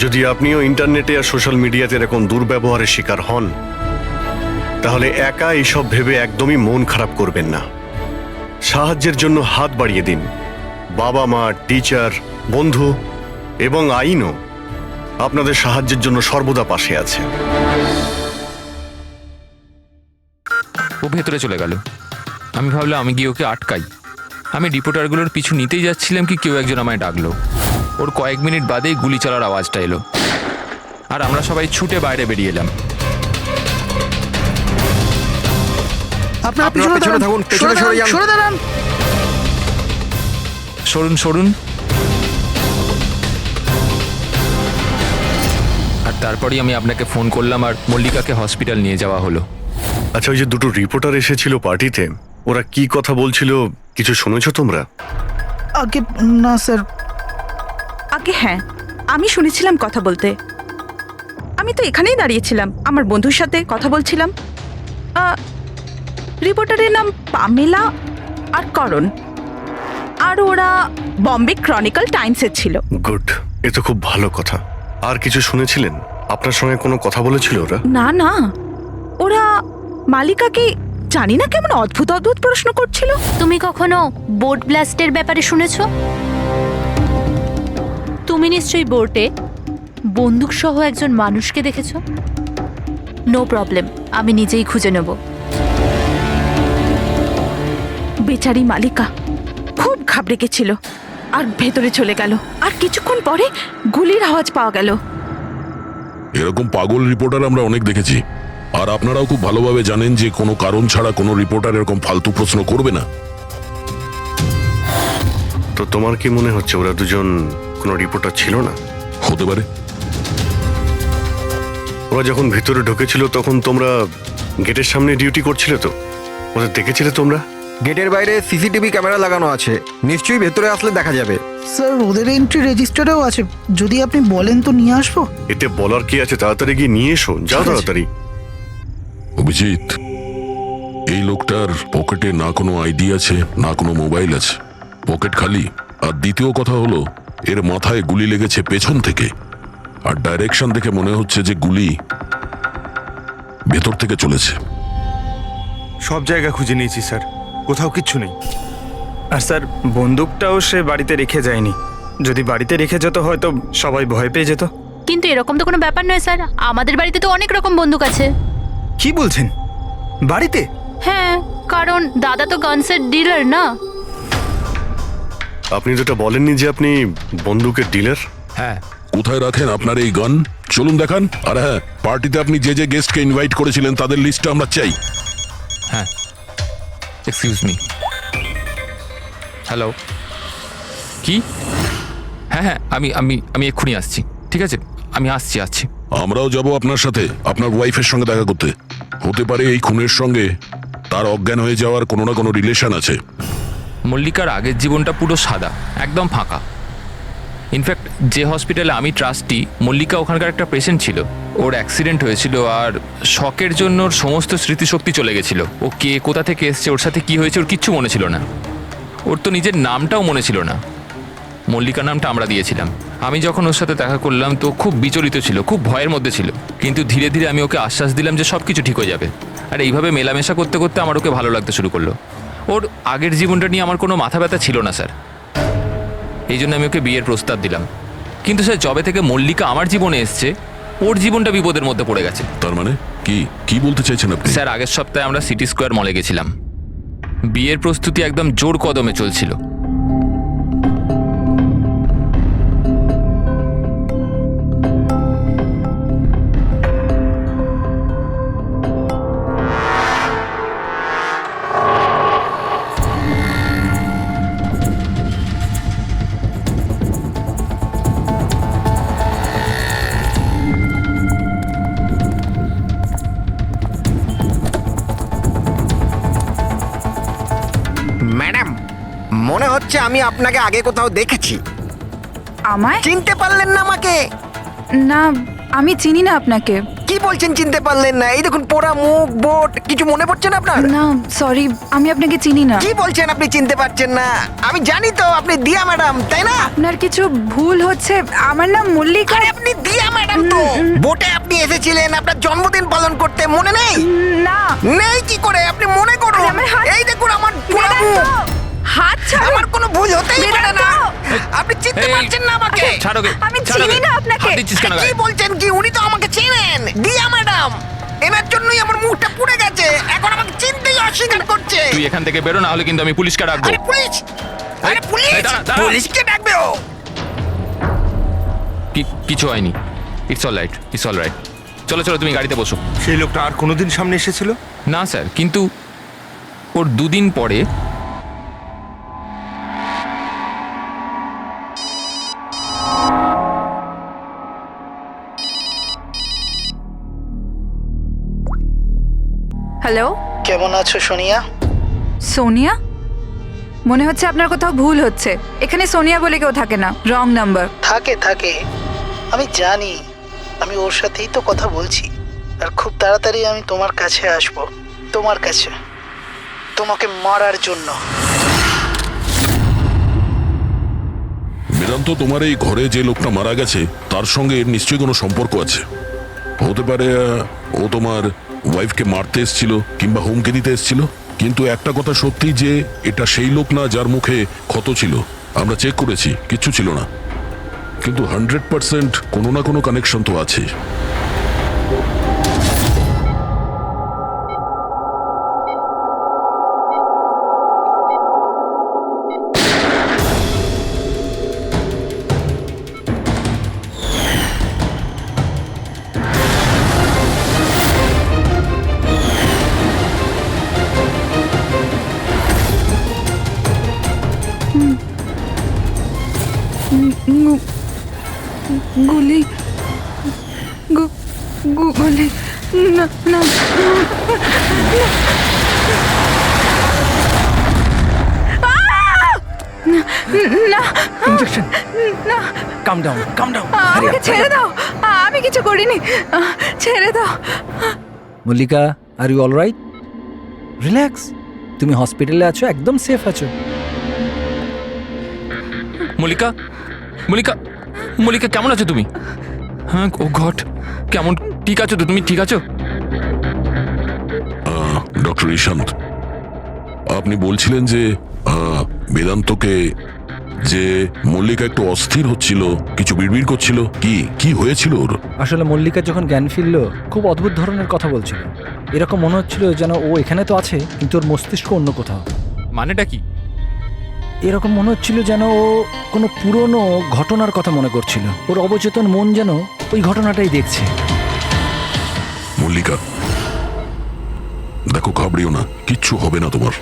যদি আপনিও ইন্টারনেটে আর সোশ্যাল মিডিয়াতে এরকম দুর্ব্যবহারের শিকার হন, তাহলে একা এইসব ভেবে একদমই মন খারাপ করবেন না। সাহায্যের জন্য হাত বাড়িয়ে দিন। বাবা মা, টিচার, বন্ধু এবং আইনও আপনাদের সাহায্যের জন্য সর্বদা পাশে আছে। ও ভেতরে চলে গেল। আমি ভাবলাম আমি গিয়ে ওকে আটকাই। আমি রিপোর্টারগুলোর পিছু নিতেই যাচ্ছিলাম কি কেউ একজন আমায় ডাকলো। ওর কয়েক মিনিট বাদেই গুলি চলার আওয়াজটা এলো, আর আমরা সবাই ছুটে বাইরে বেরিয়ে এলাম। আপনারা পিছনে থাকুন, সরে দাঁড়ান। সরুন সরুন। আর তারপরেই আমি আপনাকে ফোন করলাম আর মল্লিকাকে হসপিটাল নিয়ে যাওয়া হলো। আচ্ছা, ওই যে দুটো রিপোর্টার এসেছিল পার্টিতে, ওরা কি কথা বলছিল কিছু শুনেছো তোমরা? আগে না স্যার। আগে হ্যাঁ, আমি শুনেছিলাম কথা বলতে। আমি তো এখানেই দাঁড়িয়েছিলাম, আমার বন্ধুর সাথে কথা বলছিলাম। রিপোর্টারের নাম পামেলা আর করণ, আর ওরা বম্বে ক্রনিকল টাইমসের ছিল। গুড, এ তো খুব ভালো কথা। আর কিছু শুনেছিলেন? আপনার সঙ্গে কোনো কথা বলেছিল ওরা? না না, ওরা মালিকাকে জানি না কেমন অদ্ভুত অদ্ভুত প্রশ্ন করছিল। তুমি কখনো বোট ব্লাস্টের ব্যাপারে শুনেছো? তুমি নিশ্চয়ই বোটে বন্দুক সহ একজন মানুষকে দেখেছো। নো প্রবলেম, আমি নিজেই খুঁজে নেব। বেচারি মালিকা খুব ঘাবড়ে গেছিল আর ভেতরে চলে গেল। আর কিছুক্ষণ পরে গুলির আওয়াজ পাওয়া গেল। এরকম পাগল রিপোর্টার আমরা অনেক দেখেছি, আর আপনারাও খুব ভালোভাবে জানেন যে কোনো কারণ ছাড়া কোনো রিপোর্টার এরকম ফালতু প্রশ্ন করবে না। তো তোমার কি মনে হচ্ছে ওরা দুজন কোনো রিপোর্টার ছিল না? হতে পারে। ওরা যখন ভিতরে ঢুকেছিল তখন তোমরা গেটের সামনে ডিউটি করছিলে, তো ওদের দেখেছিলে তোমরা? গেটের বাইরে সিসিটিভি ক্যামেরা লাগানো আছে, নিশ্চয়ই ভেতরে আসলে দেখা যাবে। স্যার, ওদের এন্ট্রি রেজিস্টারেও আছে, যদি আপনি বলেন তো নিয়ে আসবো। এতে বলার কি আছে, তাড়াতাড়ি গিয়ে নিয়ে এসো, যাও তাড়াতাড়ি। অভিজিৎ, এই লোকটার পকেটে না কোনো আইডি আছে না কোনো মোবাইল আছে, পকেট খালি। আর দ্বিতীয় কথা হলো, এর মাথায় গুলি লেগেছে পেছন থেকে, আর ডাইরেকশন দেখে মনে হচ্ছে যে গুলি ভেতর থেকে চলেছে। সব জায়গা খুঁজে নিয়েছি স্যার, কোথাও কিচ্ছু নেই। আর স্যার, বন্দুকটাও সে বাড়িতে রেখে যায়নি। যদি বাড়িতে রেখে যেত হয়তো সবাই ভয় পেয়ে যেত। কিন্তু এরকম তো কোনো ব্যাপার নয় স্যার, আমাদের বাড়িতে তো অনেক রকম বন্দুক আছে। কি বলছেন, বাড়িতে? হ্যাঁ, কারণ দাদা তো গানসের ডিলার না। আপনি যেটা বলেননি যে আপনি বন্দুকের ডিলার? হ্যাঁ। কোথায় রাখেন আপনার এই গান? চলুন দেখান। আর হ্যাঁ, পার্টিতে আপনি যে যে গেস্টকে ইনভাইট করেছিলেন তাদের লিস্টটা আমরা চাই। হ্যাঁ, এক্সকিউজ মি। হ্যালো, কি? হ্যাঁ হ্যাঁ, আমি আমি আমি এক্ষুনি আসছি। ঠিক আছে, আমি আসছি। আমরাও যাব আপনার সাথে, আপনার ওয়াইফের সঙ্গে দেখা করতে। হতে পারে এই খুনের সঙ্গে তার অজ্ঞান হয়ে যাওয়ার কোনো না কোনো রিলেশন আছে। মল্লিকার আগের জীবনটা পুরো সাদা, একদম ফাঁকা। ইনফ্যাক্ট যে হসপিটালে আমি ট্রাস্টি, মল্লিকা ওখানকার একটা পেশেন্ট ছিল। ওর অ্যাক্সিডেন্ট হয়েছিল আর শকের জন্য ওর সমস্ত স্মৃতিশক্তি চলে গেছিল। ও কে, কোথা থেকে এসছে, ওর সাথে কি হয়েছে, ওর কিচ্ছু মনে ছিল না। ওর তো নিজের নামটাও মনে ছিল না। মল্লিকা নামটা আমরা দিয়েছিলাম। আমি যখন ওর সাথে দেখা করলাম তো খুব বিচলিত ছিল, খুব ভয়ের মধ্যে ছিল। কিন্তু ধীরে ধীরে আমি ওকে আশ্বাস দিলাম যে সব কিছু ঠিক হয়ে যাবে। আর এইভাবে মেলামেশা করতে করতে আমার ওকে ভালো লাগতে শুরু করলো। ওর আগের জীবনটা নিয়ে আমার কোনো মাথা ব্যথা ছিল না স্যার, এই জন্য আমি ওকে বিয়ের প্রস্তাব দিলাম। কিন্তু স্যার, যবে থেকে মল্লিকা আমার জীবনে এসছে, ওর জীবনটা বিপদের মধ্যে পড়ে গেছে। তার মানে কি বলতে চাইছেন আপনি? স্যার, আগের সপ্তাহে আমরা সিটি স্কোয়ার মলে গেছিলাম। বিয়ের প্রস্তুতি একদম জোর কদমে চলছিল। হচ্ছে আমি আপনাকে আগে কোথাও দেখেছি। আমায় চিনতে পারলেন না আমাকে? না, আমি চিনি না আপনাকে। কি বলছেন চিনতে পারলেন না? এই দেখুন পোড়া মুখ, বোট, কিছু মনে পড়ছে না আপনার? না সরি, আমি আপনাকে চিনি না। কি বলছেন আপনি চিনতে পারছেন না? আমি জানি তো আপনি দিয়া ম্যাডাম, তাই না? আপনার কিছু ভুল হচ্ছে। আমার নাম মল্লিকা। আরে আপনি দিয়া ম্যাডাম তো। বোটে আপনি এসেছিলেন আপনার জন্মদিন পালন করতে, মনে নেই? না। নেই কি করে? আপনি মনে করুন। এই দেখুন আমার পোড়া মুখ। হাত ছাড়ো। আমার কোনো ভুল হতেই পারে না। আপনি চিনতে পারছেন না আমাকে? আমি চিনি না আপনাকে। কি বলছেন কি? উনি তো আমাকে চেনেন, দিয়া ম্যাডাম। এনার জন্যই আমার মুখটা পুড়ে গেছে, এখন আমাকে চিনতেই অস্বীকার করছে। তুই এখান থেকে বেরো, না হলে কিন্তু আমি পুলিশকে ডাকবো। আরে পুলিশ? আরে পুলিশ? পুলিশকে ডাকবে ও? কিছু হয়নি, it's all right, it's all right. চলো চলো, তুমি গাড়িতে বসো। সেই লোকটা আর কোনোদিন সামনে এসেছিল? না স্যার, কিন্তু ওর 2 দিন পরে হ্যালো, কেমন আছো সোনিয়া? সোনিয়া? মনে হচ্ছে আপনার কোথাও ভুল হচ্ছে। এখানে সোনিয়া বলে কেউ থাকে না, রং নাম্বার। থাকে থাকে, আমি জানি। আমি ওর সাথেই তো কথা বলছি। আর খুব তাড়াতাড়ি আমি তোমার কাছে আসব, তোমার কাছে, তোমাকে মারার জন্য। বেদান্ত, তোমার এই ঘরে যে লোকটা মারা গেছে তার সঙ্গে এর নিশ্চয়ই কোনো সম্পর্ক আছে। হতে পারে ও তোমার ওয়াইফকে মারতে এসেছিল কিংবা হুমকি দিতে এসেছিল। কিন্তু একটা কথা সত্যি যে এটা সেই লোক না যার মুখে ক্ষত ছিল। আমরা চেক করেছি, কিচ্ছু ছিল না। কিন্তু 100% কোনো না কোনো কানেকশন তো আছে। গুলি, গুলি, না না না, ইনজেকশন। না, কাম ডাউন, কাম ডাউন। আমাকে ছেড়ে দাও, আমি কিছু করিনি, ছেড়ে দাও। Mallika, are you all right? Relax, তুমি হসপিটালে আছো, একদম সেফ আছো। মল্লিকা, মল্লিকা, মল্লিকা কেমন আছো তুমি? হ্যাঁ, ও গড, কেমন, ঠিক আছো তো তুমি? ঠিক আছো? ডক্টর ইশান্ত, আপনি বলছিলেন যে বেদান্তকে, যে মল্লিকা একটু অস্থির হচ্ছিল, কিছু বিড়বিড় করছিল। কি হয়েছিল ওর? আসলে মল্লিকা যখন জ্ঞান ফিরল, খুব অদ্ভুত ধরনের কথা বলছিল। এরকম মনে হচ্ছিল যেন ও এখানে তো আছে, কিন্তু ওর মস্তিষ্ক অন্য কোথাও। মানেটা কি? এরকম মনে হচ্ছিল যেন ও কোনো পুরনো ঘটনার কথা মনে করছিল। ওর অবচেতন মন যেন ওই ঘটনাটাই দেখছে। মল্লিকা, দেখো, ঘাবড়িও না, কিচ্ছু হবে না তোমার।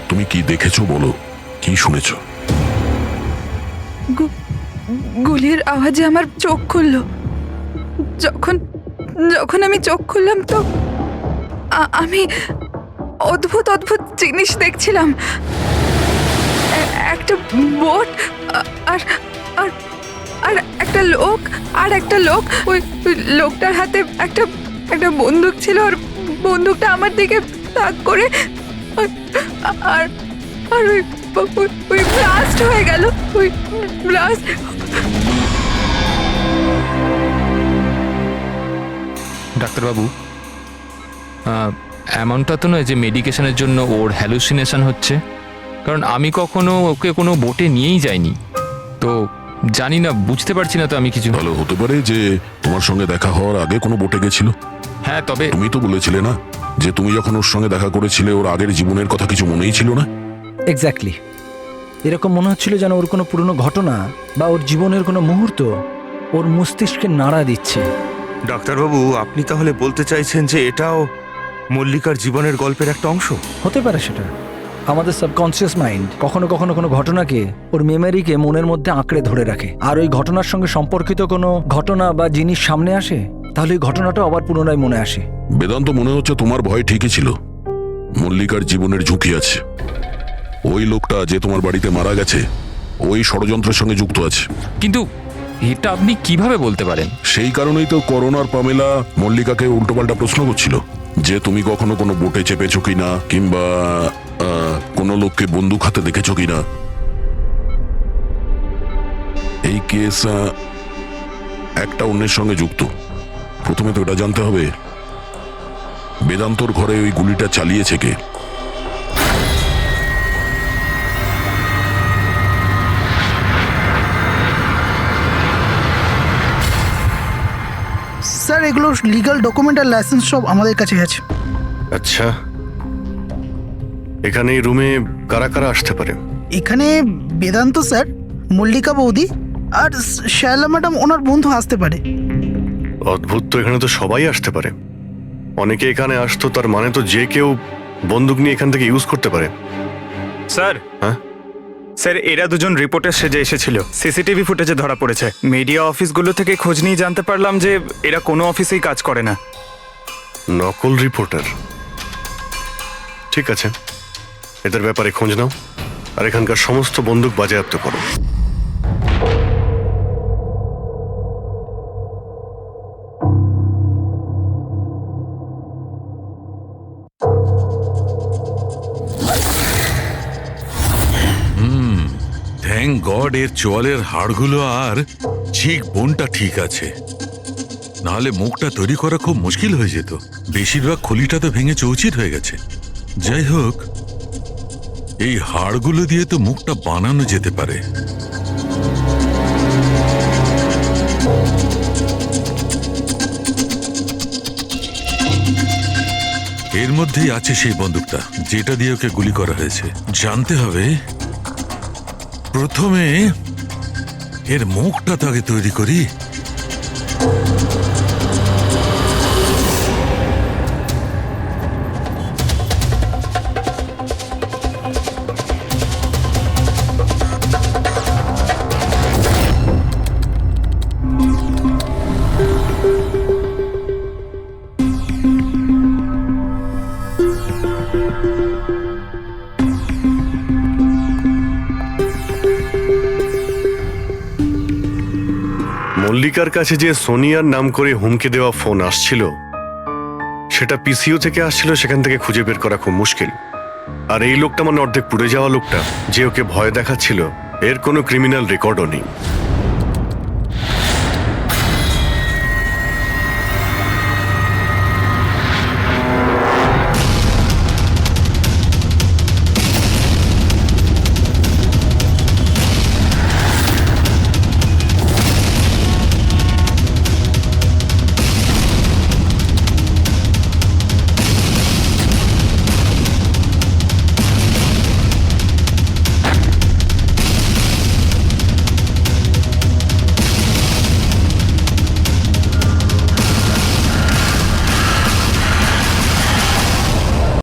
তুমি কি দেখেছো বলো, কি শুনেছো? গুলির আওয়াজে আমার চোখ খুললো। যখন আমি চোখ খুললাম তো আমি অদ্ভুত অদ্ভুত জিনিস দেখছিলাম। একটা বোট, আর আর আর একটা লোক, ওই লোকটার হাতে একটা বন্দুক ছিল, আর বন্দুকটা আমার দিকে তাক করে, আর আর ওই ব্লাস্ট হয়ে গেল, ওই ব্লাস্ট। ডাক্তারবাবু, এমনটা তো নয় যে মেডিকেশনের জন্য ওর হ্যালুসিনেশন হচ্ছে, কারণ আমি কখনো ওকে কোনো বোটে নিয়েই যাইনি, তো জানি না, বুঝতে পারছি না তো আমি কিছু। ভালো হতে পারে যে তোমার সঙ্গে দেখা হওয়ার আগে কোনো বোটে গেছিল। হ্যাঁ, তবে তুমি তো বলেছিলে না যে তুমি যখন ওর সঙ্গে দেখা করেছিলে ওর আগের জীবনের কথা কিছু মনেই ছিল না? এক্স্যাক্টলি, এরকম মনে হচ্ছিল যেন ওর কোনো পুরনো ঘটনা বা ওর জীবনের কোনো মুহূর্ত ওর মস্তিষ্কে নাড়া দিচ্ছে। ডাক্তারবাবু, আপনি তাহলে বলতে চাইছেন যে এটাও মল্লিকার জীবনের গল্পের একটা অংশ? হতে পারে সেটা। আমাদের সাবকনসিয়াস মাইন্ড কখনো কখনো কোনো ঘটনাকে, ওর মেমোরিকে মনের মধ্যে আঁকড়ে ধরে রাখে, আর ওই ঘটনার সঙ্গে সম্পর্কিত কোনো ঘটনা বা জিনিস সামনে আসে, তাহলে ওই ঘটনাটা আবার পুনরায় মনে আসে। বেদান্ত, মনে হচ্ছে তোমার ভয় ঠিকই ছিল। মল্লিকার জীবনের ঝুঁকি আছে, ও ওই লোকটা যে তোমার বাড়িতে মারা গেছে ওই ষড়যন্ত্রের সঙ্গে যুক্ত আছে। কিন্তু এটা আপনি কিভাবে বলতে পারেন? সেই কারণেই তো করোনার পামেলা মল্লিকাকে উল্টোপাল্টা প্রশ্ন করছিল যে তুমি কখনো কোনো বোটে চেপেছো কিনা, কিংবা কোনো লোককে বন্দুক হাতে দেখেছো কিনা। এই কেস একটা অন্যের সঙ্গে যুক্ত। প্রথমে তো এটা জানতে হবে বেদান্তর ঘরে ওই গুলিটা চালিয়েছে কে। স্যার এগুলো লিগ্যাল ডকুমেন্ট আর লাইসেন্স সব আমাদের কাছে আছে। আচ্ছা, এখানে এই রুমে কারা কারা আসতে পারে? এখানে বেদান্ত স্যার, মল্লিকা বৌদি আর শায়লা ম্যাডাম ওনার বন্ধু আসতে পারে। অদ্ভুত তো, এখানে তো সবাই আসতে পারে। অনেকে এখানে আসতো, তার মানে তো যে কেউ বন্দুক নিয়ে এখান থেকে ইউজ করতে পারে। স্যার, হ্যাঁ স্যার, এরা দুজন রিপোর্টার সেজে এসেছিল, সিসিটিভি ফুটেজে ধরা পড়েছে। মিডিয়া অফিসগুলো থেকে খোঁজ নিয়ে জানতে পারলাম যে এরা কোনো অফিসেই কাজ করে না। নকল রিপোর্টার? ঠিক আছে, এদের ব্যাপারে খোঁজ নাও আর এখানকার সমস্ত বন্দুক বাজেয়াপ্ত করো। থ্যাংক গড এর চোয়ালের হাড়গুলো আর চিক বোনটা ঠিক আছে, নাহলে মুখটা তৈরি করা খুব মুশকিল হয়ে যেত। বেশিরভাগ খুলিটা তো ভেঙে চৌচির হয়ে গেছে। যাই হোক, এই হাড়গুলো দিয়ে তো মুখটা বানানো যেতে পারে। এর মধ্যেই আছে সেই বন্দুকটা যেটা দিয়ে ওকে গুলি করা হয়েছে। জানতে হবে প্রথমে এর মুখটা তো আগে তৈরি করি। মল্লিকার কাছে যে সোনিয়ার নাম করে হুমকি দেওয়া ফোন আসছিল, সেটা পিসিও থেকে আসছিল, সেখান থেকে খুঁজে বের করা খুব মুশকিল। আর এই লোকটা মানে অর্ধেক পুড়ে যাওয়া লোকটা যে ওকে ভয় দেখাচ্ছিল, এর কোনো ক্রিমিনাল রেকর্ডও নেই।